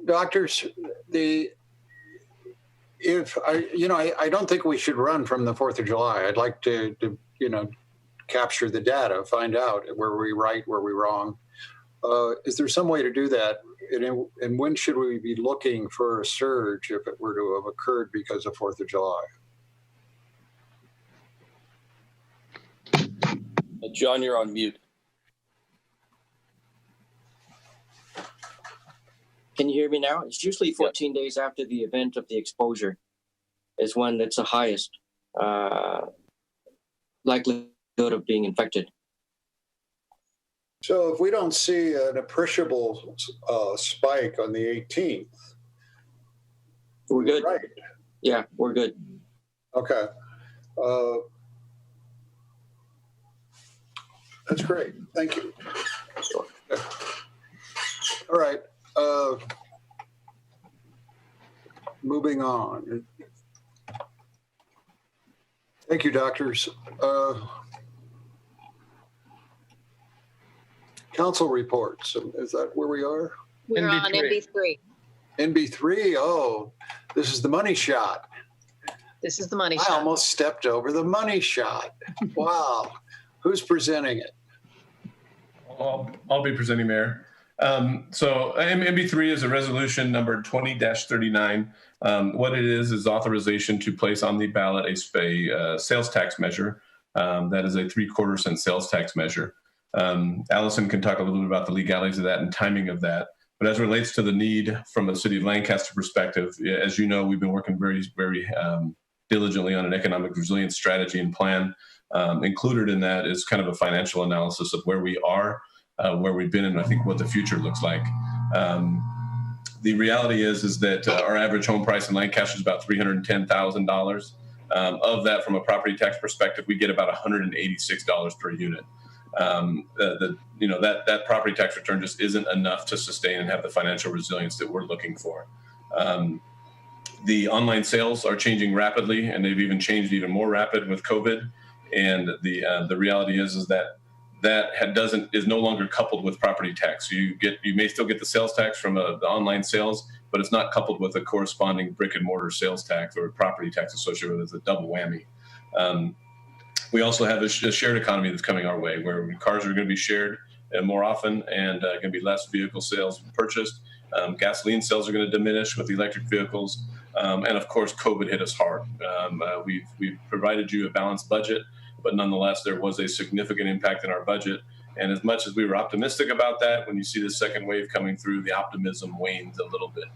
Doctors, I don't think we should run from the 4th of July. I'd like to capture the data, find out where we right, where we wrong. Is there some way to do that? And when should we be looking for a surge if it were to have occurred because of 4th of July? John, you're on mute. Can you hear me now? It's usually 14 days after the event of the exposure is when it's the highest likelihood of being infected. So if we don't see an appreciable spike on the 18th, we're good. Right. Yeah, we're good. Okay. That's great. Thank you. Okay. All right. Moving on. Thank you, doctors. Council reports. Is that where we are? We're on NB3. NB3. Oh, this is the money shot. This is the money shot. I almost stepped over the money shot. Wow. Who's presenting it? I'll be presenting, Mayor. So MB3 is a resolution number 20-39. What it is authorization to place on the ballot a sales tax measure. That is a 3/4 cent sales tax measure. Allison can talk a little bit about the legalities of that and timing of that. But as it relates to the need from a city of Lancaster perspective, as you know, we've been working very, very diligently on an economic resilience strategy and plan. Included in that is kind of a financial analysis of where we are, where we've been, and I think what the future looks like. The reality is that our average home price in Lancaster is about $310,000. Of that, from a property tax perspective, we get about $186 per unit. That property tax return just isn't enough to sustain and have the financial resilience that we're looking for. The online sales are changing rapidly, and they've even changed even more rapid with COVID. And the reality is that is no longer coupled with property tax. You may still get the sales tax from the online sales, but it's not coupled with a corresponding brick and mortar sales tax or property tax associated with it. It's a double whammy. We also have a shared economy that's coming our way, where cars are going to be shared more often and going to be less vehicle sales purchased. Gasoline sales are going to diminish with electric vehicles. And of course, COVID hit us hard. We've provided you a balanced budget, but nonetheless, there was a significant impact in our budget. And as much as we were optimistic about that, when you see the second wave coming through, the optimism wanes a little bit.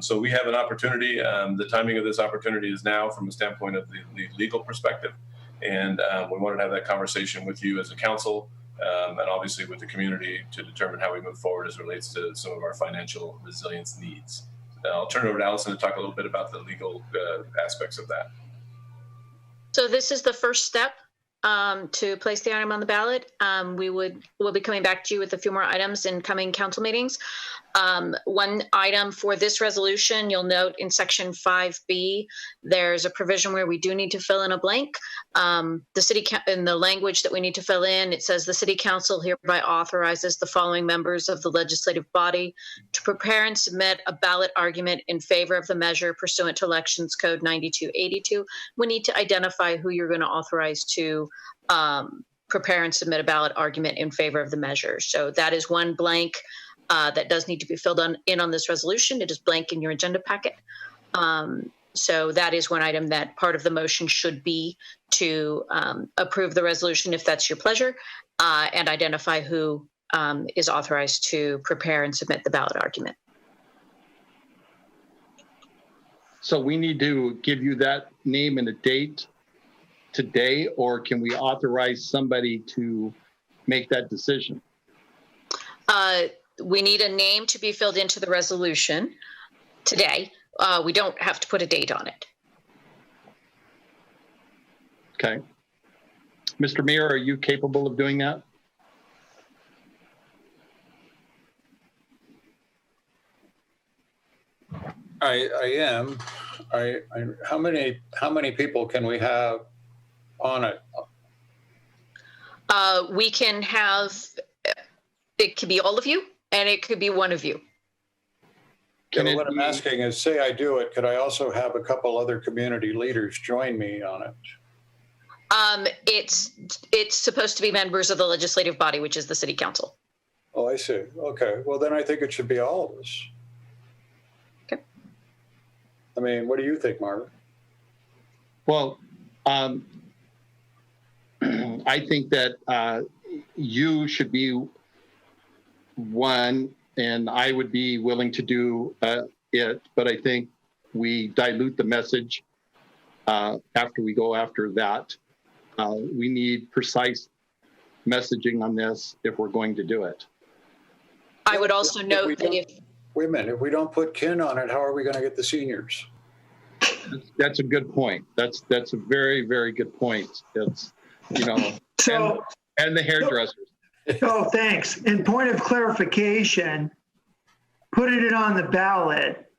So we have an opportunity. The timing of this opportunity is now from a standpoint of the legal perspective. And we wanted to have that conversation with you as a council and obviously with the community to determine how we move forward as it relates to some of our financial resilience needs. I'll turn it over to Allison to talk a little bit about the legal aspects of that. So this is the first step to place the item on the ballot. We'll be coming back to you with a few more items in coming council meetings. One item for this resolution, you'll note in section 5B, there's a provision where we do need to fill in a blank. In the language that we need to fill in, it says the City Council hereby authorizes the following members of the legislative body to prepare and submit a ballot argument in favor of the measure pursuant to Elections Code 9282. We need to identify who you're going to authorize to prepare and submit a ballot argument in favor of the measure. So that is one blank that does need to be filled in on this resolution. It is blank in your agenda packet. So that is one item that part of the motion should be to approve the resolution if that's your pleasure, and identify who is authorized to prepare and submit the ballot argument. So we need to give you that name and a date today, or can we authorize somebody to make that decision? We need a name to be filled into the resolution today. We don't have to put a date on it. Okay. Mr. Mayor, are you capable of doing that? I am. How many people can we have on it? We can have, it could be all of you, and it could be one of you. What I'm asking is, say I do it, could I also have a couple other community leaders join me on it? It's supposed to be members of the legislative body, which is the City Council. Oh, I see. Okay. Well, then I think it should be all of us. Okay. I mean, what do you think, Marvin? Well, I think that you should be one, and I would be willing to do it, but I think we dilute the message after we go after that. We need precise messaging on this if we're going to do it. I would also note that if... Wait a minute, if we don't put kin on it, how are we going to get the seniors? That's a good point. That's a very, very good point. It's, you know, and the hairdressers. Oh, thanks. And point of clarification, putting it on the ballot,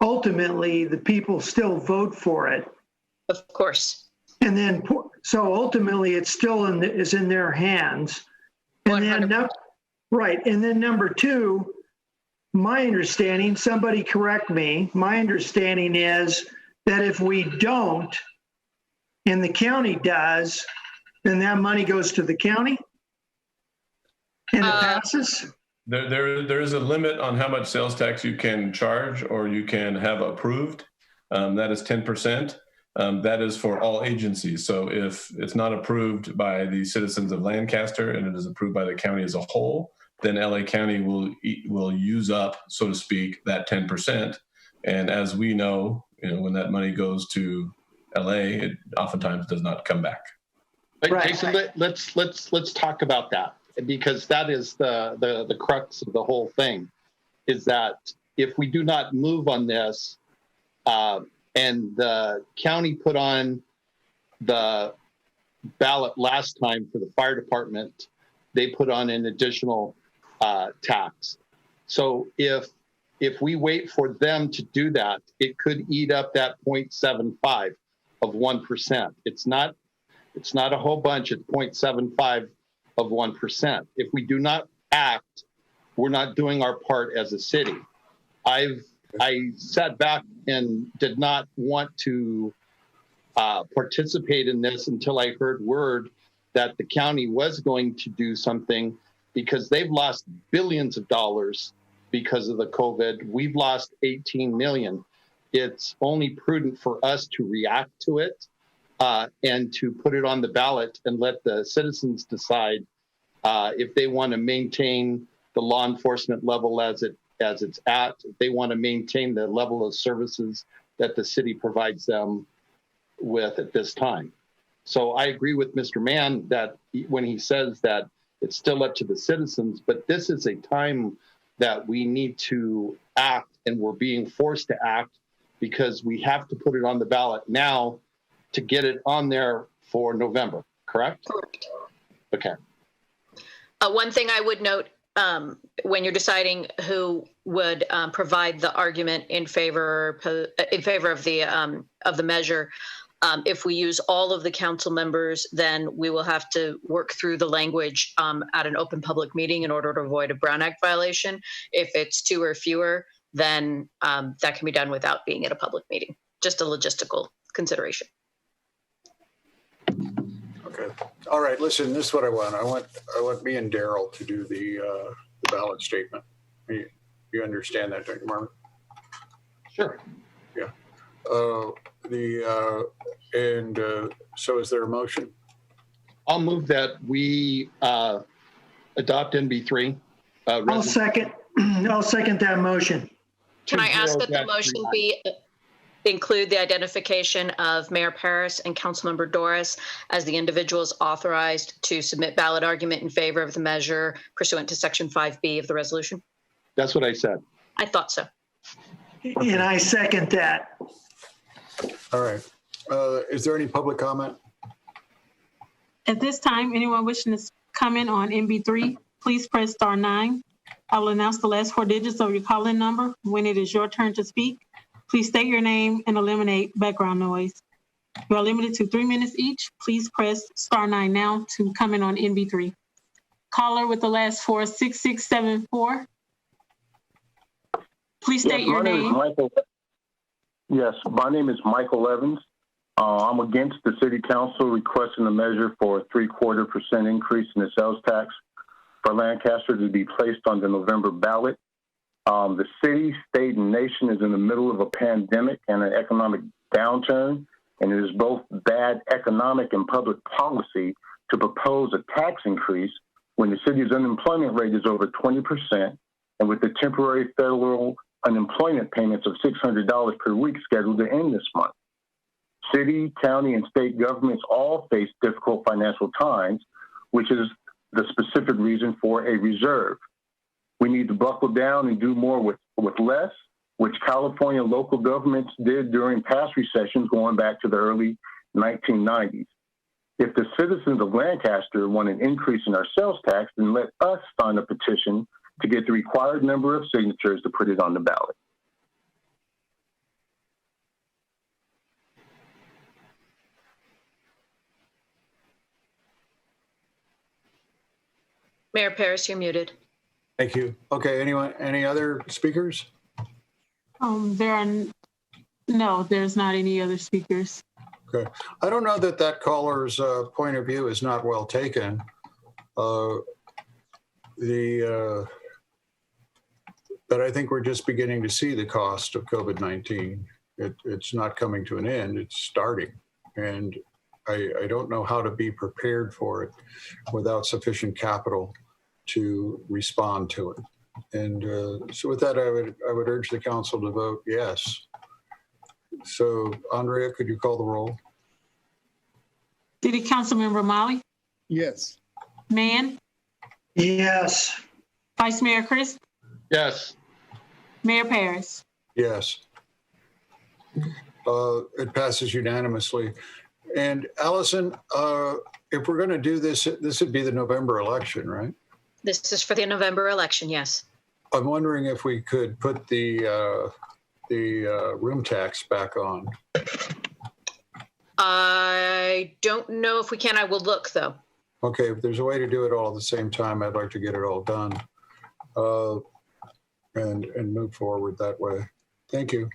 ultimately the people still vote for it. Of course. And then, so ultimately it's still is in their hands. And 100%. Then, right. And then number two, my understanding, somebody correct me, my understanding is that if we don't, and the county does, then that money goes to the county? And it passes? There is a limit on how much sales tax you can charge or you can have approved. That is 10%. That is for all agencies. So if it's not approved by the citizens of Lancaster and it is approved by the county as a whole, then LA County will use up, so to speak, that 10%. And as we know, when that money goes to LA, it oftentimes does not come back. Right. Jason, let's talk about that, because that is the crux of the whole thing, is that if we do not move on this, and the county put on the ballot last time for the fire department, they put on an additional tax. So if we wait for them to do that, it could eat up that 0.75 of 1%. It's not a whole bunch. It's 0.75 of 1%. If we do not act, we're not doing our part as a city. I sat back and did not want to participate in this until I heard word that the county was going to do something, because they've lost billions of dollars because of the COVID. We've lost 18 million. It's only prudent for us to react to it and to put it on the ballot and let the citizens decide if they want to maintain the law enforcement level as it's at, if they want to maintain the level of services that the city provides them with at this time. So I agree with Mr. Mann that when he says that it's still up to the citizens, but this is a time that we need to act, and we're being forced to act because we have to put it on the ballot now to get it on there for November, correct? Correct. Okay. One thing I would note when you're deciding who would provide the argument in favor of the measure, if we use all of the council members, then we will have to work through the language at an open public meeting in order to avoid a Brown Act violation. If it's 2 or fewer, then that can be done without being at a public meeting. Just a logistical consideration. Okay. All right. Listen, this is what I want. I want me and Daryl to do the ballot statement. You understand that, don't you, Marvin? Sure. Yeah. So is there a motion? I'll move that we adopt NB3. I'll second that motion. Can I ask that the motion include the identification of Mayor Paris and Councilmember Doris as the individuals authorized to submit ballot argument in favor of the measure pursuant to Section 5B of the resolution? That's what I said. I thought so. And I second that. All right. Is there any public comment? At this time, anyone wishing to comment on NB3, please press *9. I will announce the last 4 digits of your call-in number. When it is your turn to speak, please state your name and eliminate background noise. You are limited to 3 minutes each. Please press *9 now to comment on NB3. Caller with the last 4, 6674. Please state your name. Yes, my name is Michael Evans. I'm against the City Council requesting a measure for a 0.75% increase in the sales tax for Lancaster to be placed on the November ballot. The city, state, and nation is in the middle of a pandemic and an economic downturn, and it is both bad economic and public policy to propose a tax increase when the city's unemployment rate is over 20%, and with the temporary federal unemployment payments of $600 per week scheduled to end this month. City, county, and state governments all face difficult financial times, which is the specific reason for a reserve. We need to buckle down and do more with less, which California local governments did during past recessions going back to the early 1990s. If the citizens of Lancaster want an increase in our sales tax, then let us sign a petition to get the required number of signatures to put it on the ballot. Mayor Paris, you're muted. Thank you. Okay, any other speakers? There's not any other speakers. Okay. I don't know that caller's point of view is not well taken. But I think we're just beginning to see the cost of COVID-19. It's not coming to an end, it's starting. And I don't know how to be prepared for it without sufficient capital to respond to it. And so with that, I would urge the council to vote yes. So Andrea, could you call the roll? City Councilmember Molly? Yes. Mann? Yes. Vice Mayor Chris? Yes. Mayor Paris? Yes. It passes unanimously. And Allison, if we're going to do this, this would be the November election, right? This is for the November election, yes. I'm wondering if we could put the room tax back on. I don't know if we can. I will look, though. Okay, if there's a way to do it all at the same time, I'd like to get it all done and move forward that way. Thank you.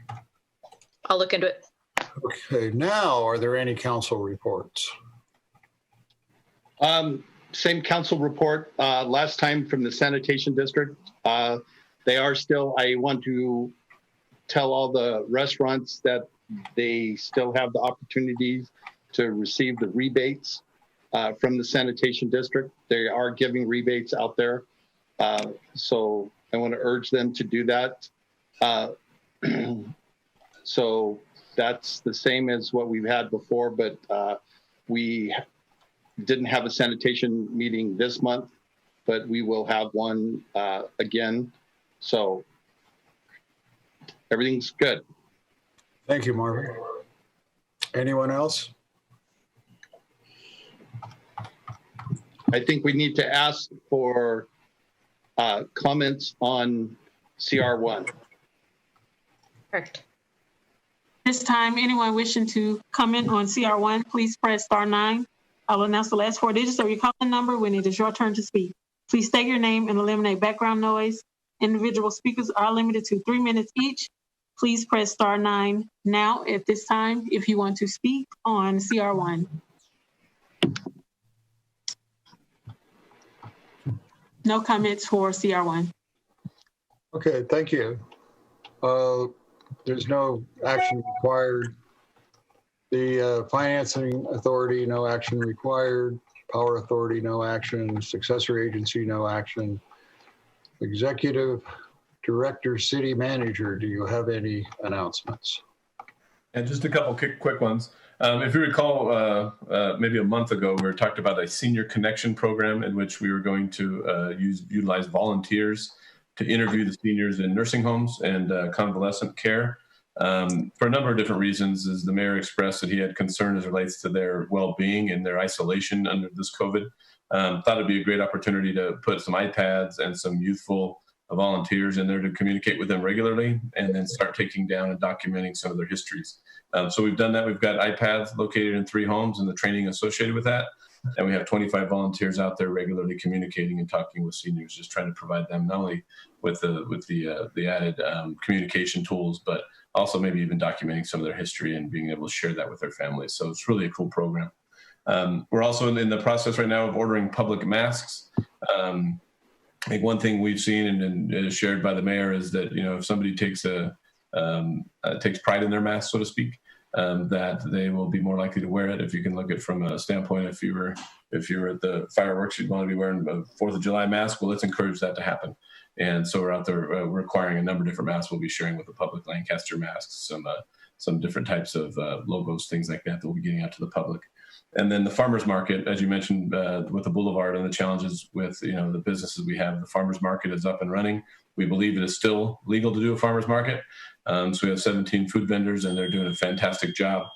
I'll look into it. Okay, now, are there any council reports? Same council report last time from the sanitation district. They are still, I want to tell all the restaurants that they still have the opportunities to receive the rebates from the sanitation district. They are giving rebates out there. So I want to urge them to do that. So that's the same as what we've had before, but we didn't have a sanitation meeting this month, but we will have one again. So everything's good. Thank you, Marvin. Anyone else? I think we need to ask for comments on CR1? Correct. This time, anyone wishing to comment on CR1, please press *9. I'll announce the last 4 digits of your calling number when it is your turn to speak. Please state your name and eliminate background noise. Individual speakers are limited to 3 minutes each. Please press *9 now at this time if you want to speak on CR1. No comments for CR1. Okay, thank you. There's no action required. The Financing Authority, no action required. Power Authority, no action. Successor Agency, no action. Executive Director, City Manager, do you have any announcements? And just a couple quick ones. If you recall, maybe a month ago, we talked about a senior connection program in which we were going to utilize volunteers to interview the seniors in nursing homes and convalescent care. For a number of different reasons, as the mayor expressed that he had concern as it relates to their well-being and their isolation under this COVID. Thought it'd be a great opportunity to put some iPads and some youthful volunteers in there to communicate with them regularly and then start taking down and documenting some of their histories. So we've done that. We've got iPads located in 3 homes and the training associated with that. And we have 25 volunteers out there regularly communicating and talking with seniors, just trying to provide them not only with the added communication tools, but also maybe even documenting some of their history and being able to share that with their families. So it's really a cool program. We're also in the process right now of ordering public masks. I think one thing we've seen and is shared by the mayor is that, you know, if somebody takes pride in their mask, so to speak, that they will be more likely to wear it. If you can look at it from a standpoint, if you were at the fireworks, you'd want to be wearing a 4th of July mask. Well, let's encourage that to happen. And so we're out there requiring a number of different masks. We'll be sharing with the public Lancaster masks, some different types of logos, things like that we'll be getting out to the public. And then the farmers market, as you mentioned, with the boulevard and the challenges with, you know, the businesses we have, the farmers market is up and running. We believe it is still legal to do a farmers market. So we have 17 food vendors and they're doing a fantastic job.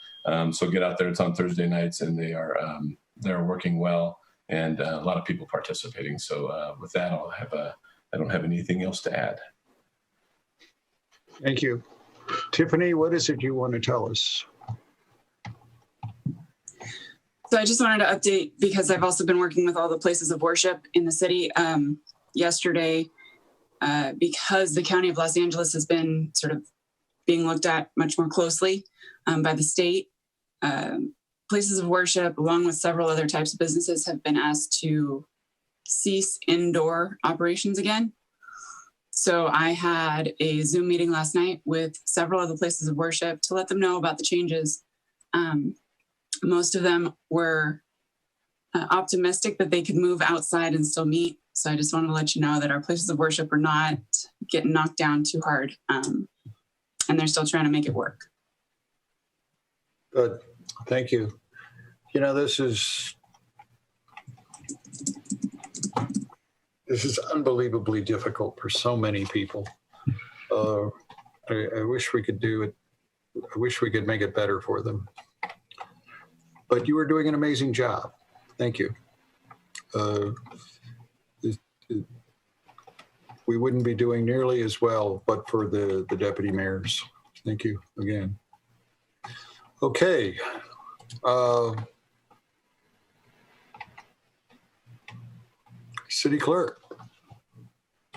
So get out there. It's on Thursday nights and they're working well and a lot of people participating. So with that, I don't have anything else to add. Thank you. Tiffany, what is it you want to tell us? So I just wanted to update because I've also been working with all the places of worship in the city. Yesterday, because the County of Los Angeles has been sort of being looked at much more closely by the state, places of worship, along with several other types of businesses, have been asked to cease indoor operations again. So I had a Zoom meeting last night with several of the places of worship to let them know about the changes. Most of them were optimistic that they could move outside and still meet. So I just wanted to let you know that our places of worship are not getting knocked down too hard, and they're still trying to make it work. Good. Thank you. You know, this is unbelievably difficult for so many people. I wish we could do it. I wish we could make it better for them. But you are doing an amazing job. Thank you. We wouldn't be doing nearly as well, but for the deputy mayors. Thank you again. Okay. City clerk.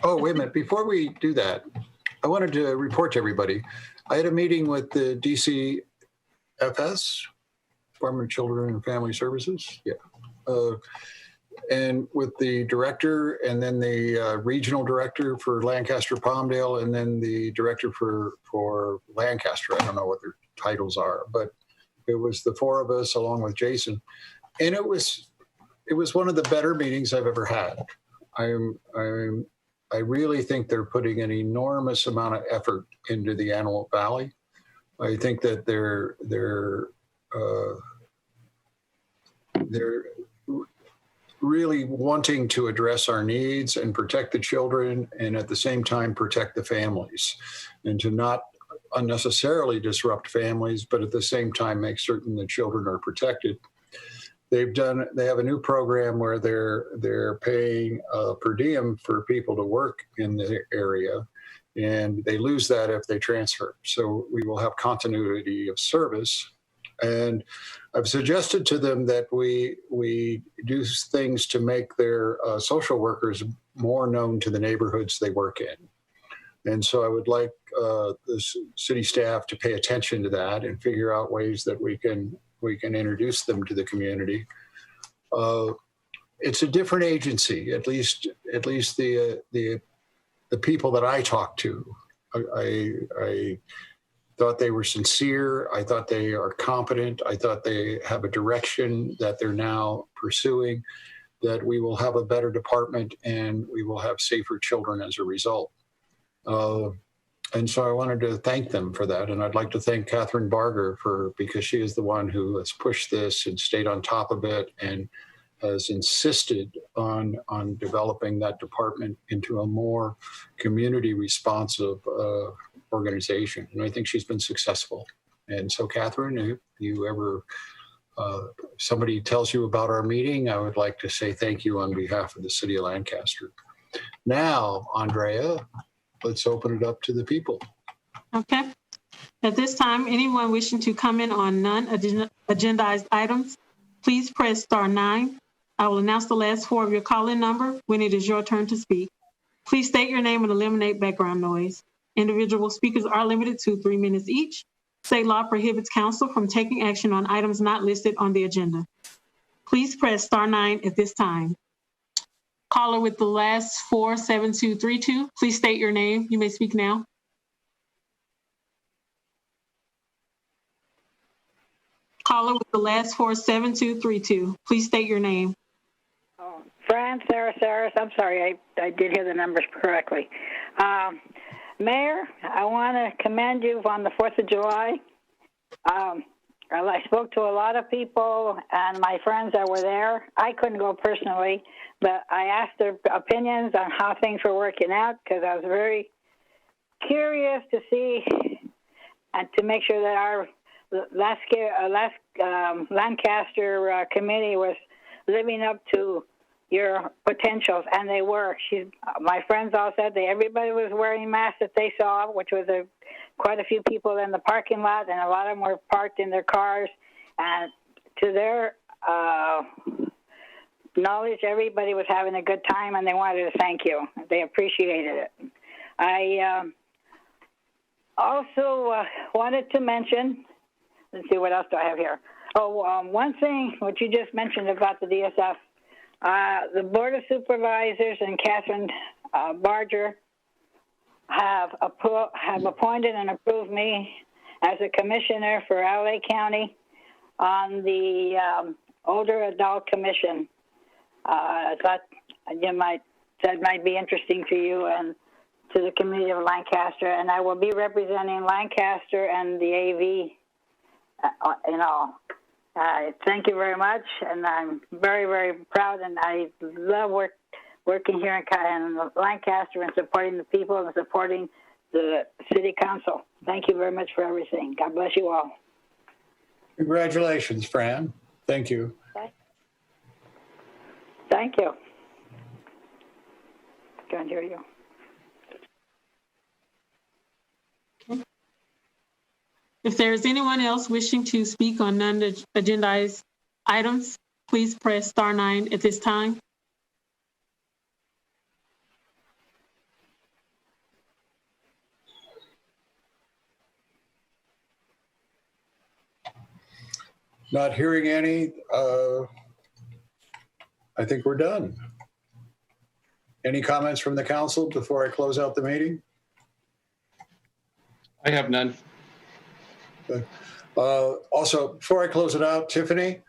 Oh, wait a minute. Before we do that, I wanted to report to everybody. I had a meeting with the DCFS, Department of Children and Family Services. Yeah. And with the director and then the regional director for Lancaster Palmdale and then the director for Lancaster. I don't know what their titles are, but it was the 4 of us along with Jason. And it was one of the better meetings I've ever had. I really think they're putting an enormous amount of effort into the Antelope Valley. I think that they're really wanting to address our needs and protect the children and at the same time protect the families and to not unnecessarily disrupt families, but at the same time make certain the children are protected. They have a new program where they're paying per diem for people to work in the area, and they lose that if they transfer. So we will have continuity of service. And I've suggested to them that we do things to make their social workers more known to the neighborhoods they work in. And so I would like the city staff to pay attention to that and figure out ways that we can introduce them to the community. It's a different agency, at least the people that I talked to. I thought they were sincere. I thought they are competent. I thought they have a direction that they're now pursuing, that we will have a better department and we will have safer children as a result. And so I wanted to thank them for that. And I'd like to thank Catherine Barger because she is the one who has pushed this and stayed on top of it and has insisted on developing that department into a more community responsive organization. And I think she's been successful. And so, Catherine, if you ever, somebody tells you about our meeting, I would like to say thank you on behalf of the city of Lancaster. Now, Andrea, let's open it up to the people. Okay. At this time, anyone wishing to comment on non-agendized items, please press star 9. I will announce the last 4 of your call-in number when it is your turn to speak. Please state your name and eliminate background noise. Individual speakers are limited to 3 minutes each. State law prohibits council from taking action on items not listed on the agenda. Please press star 9 at this time. Caller with the last 47232, please state your name. You may speak now. Caller with the last 47232, please state your name. Fran Sarasaris, I'm sorry, I did hear the numbers correctly. Mayor, I want to commend you on the 4th of July. I spoke to a lot of people and my friends that were there. I couldn't go personally, but I asked their opinions on how things were working out because I was very curious to see and to make sure that our Lancaster committee was living up to your potentials, and they were. My friends all said everybody was wearing masks that they saw, which was quite a few people in the parking lot, and a lot of them were parked in their cars. And to their knowledge, everybody was having a good time, and they wanted to thank you. They appreciated it. I also wanted to mention, let's see, what else do I have here? One thing, what you just mentioned about the DSF, the Board of Supervisors and Catherine Barger have appointed and approved me as a commissioner for LA County on the Older Adult Commission. I thought that might be interesting to you and to the community of Lancaster, and I will be representing Lancaster and the AV in all. Thank you very much, and I'm very, very proud, and I love working here in Lancaster and supporting the people and supporting the city council. Thank you very much for everything. God bless you all. Congratulations, Fran. Thank you. Thank you. Can't hear you. If there is anyone else wishing to speak on non-agendized items, please press star 9 at this time. Not hearing any, I think we're done. Any comments from the council before I close out the meeting? I have none. Also, before I close it out, Tiffany,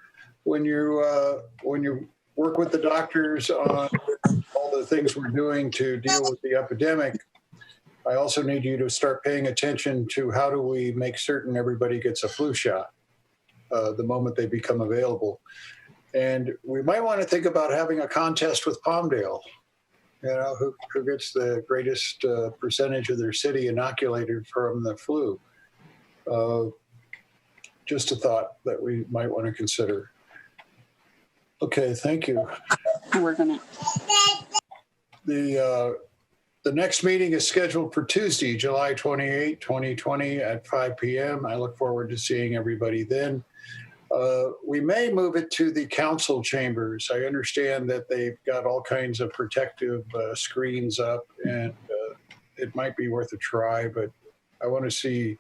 when you work with the doctors on all the things we're doing to deal with the epidemic, I also need you to start paying attention to how do we make certain everybody gets a flu shot the moment they become available. And we might want to think about having a contest with Palmdale, who gets the greatest percentage of their city inoculated from the flu. Just a thought that we might want to consider. Okay, thank you. We're gonna. The next meeting is scheduled for Tuesday, July 28, 2020 at 5 p.m. I look forward to seeing everybody then. We may move it to the council chambers. I understand that they've got all kinds of protective screens up, and it might be worth a try, but I want to see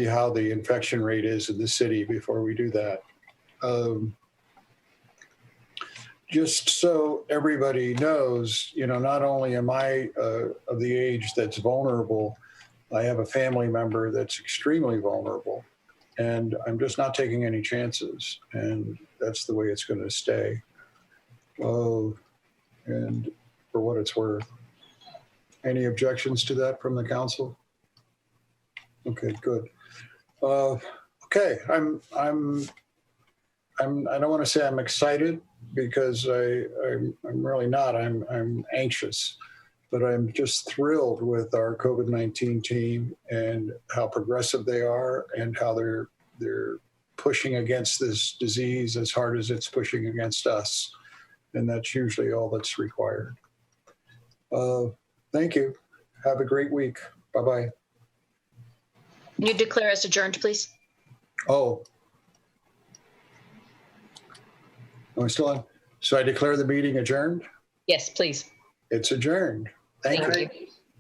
how the infection rate is in the city before we do that. Just so everybody knows, not only am I of the age that's vulnerable, I have a family member that's extremely vulnerable, and I'm just not taking any chances, and that's the way it's going to stay. And for what it's worth. Any objections to that from the council? Okay, good. Okay, I don't want to say I'm excited, because I'm really not. I'm anxious, but I'm just thrilled with our COVID-19 team and how progressive they are, and how they're pushing against this disease as hard as it's pushing against us, and that's usually all that's required. Thank you. Have a great week. Bye-bye. You declare us adjourned, please. Oh. Am I still on? So I declare the meeting adjourned? Yes, please. It's adjourned. Thank you. You.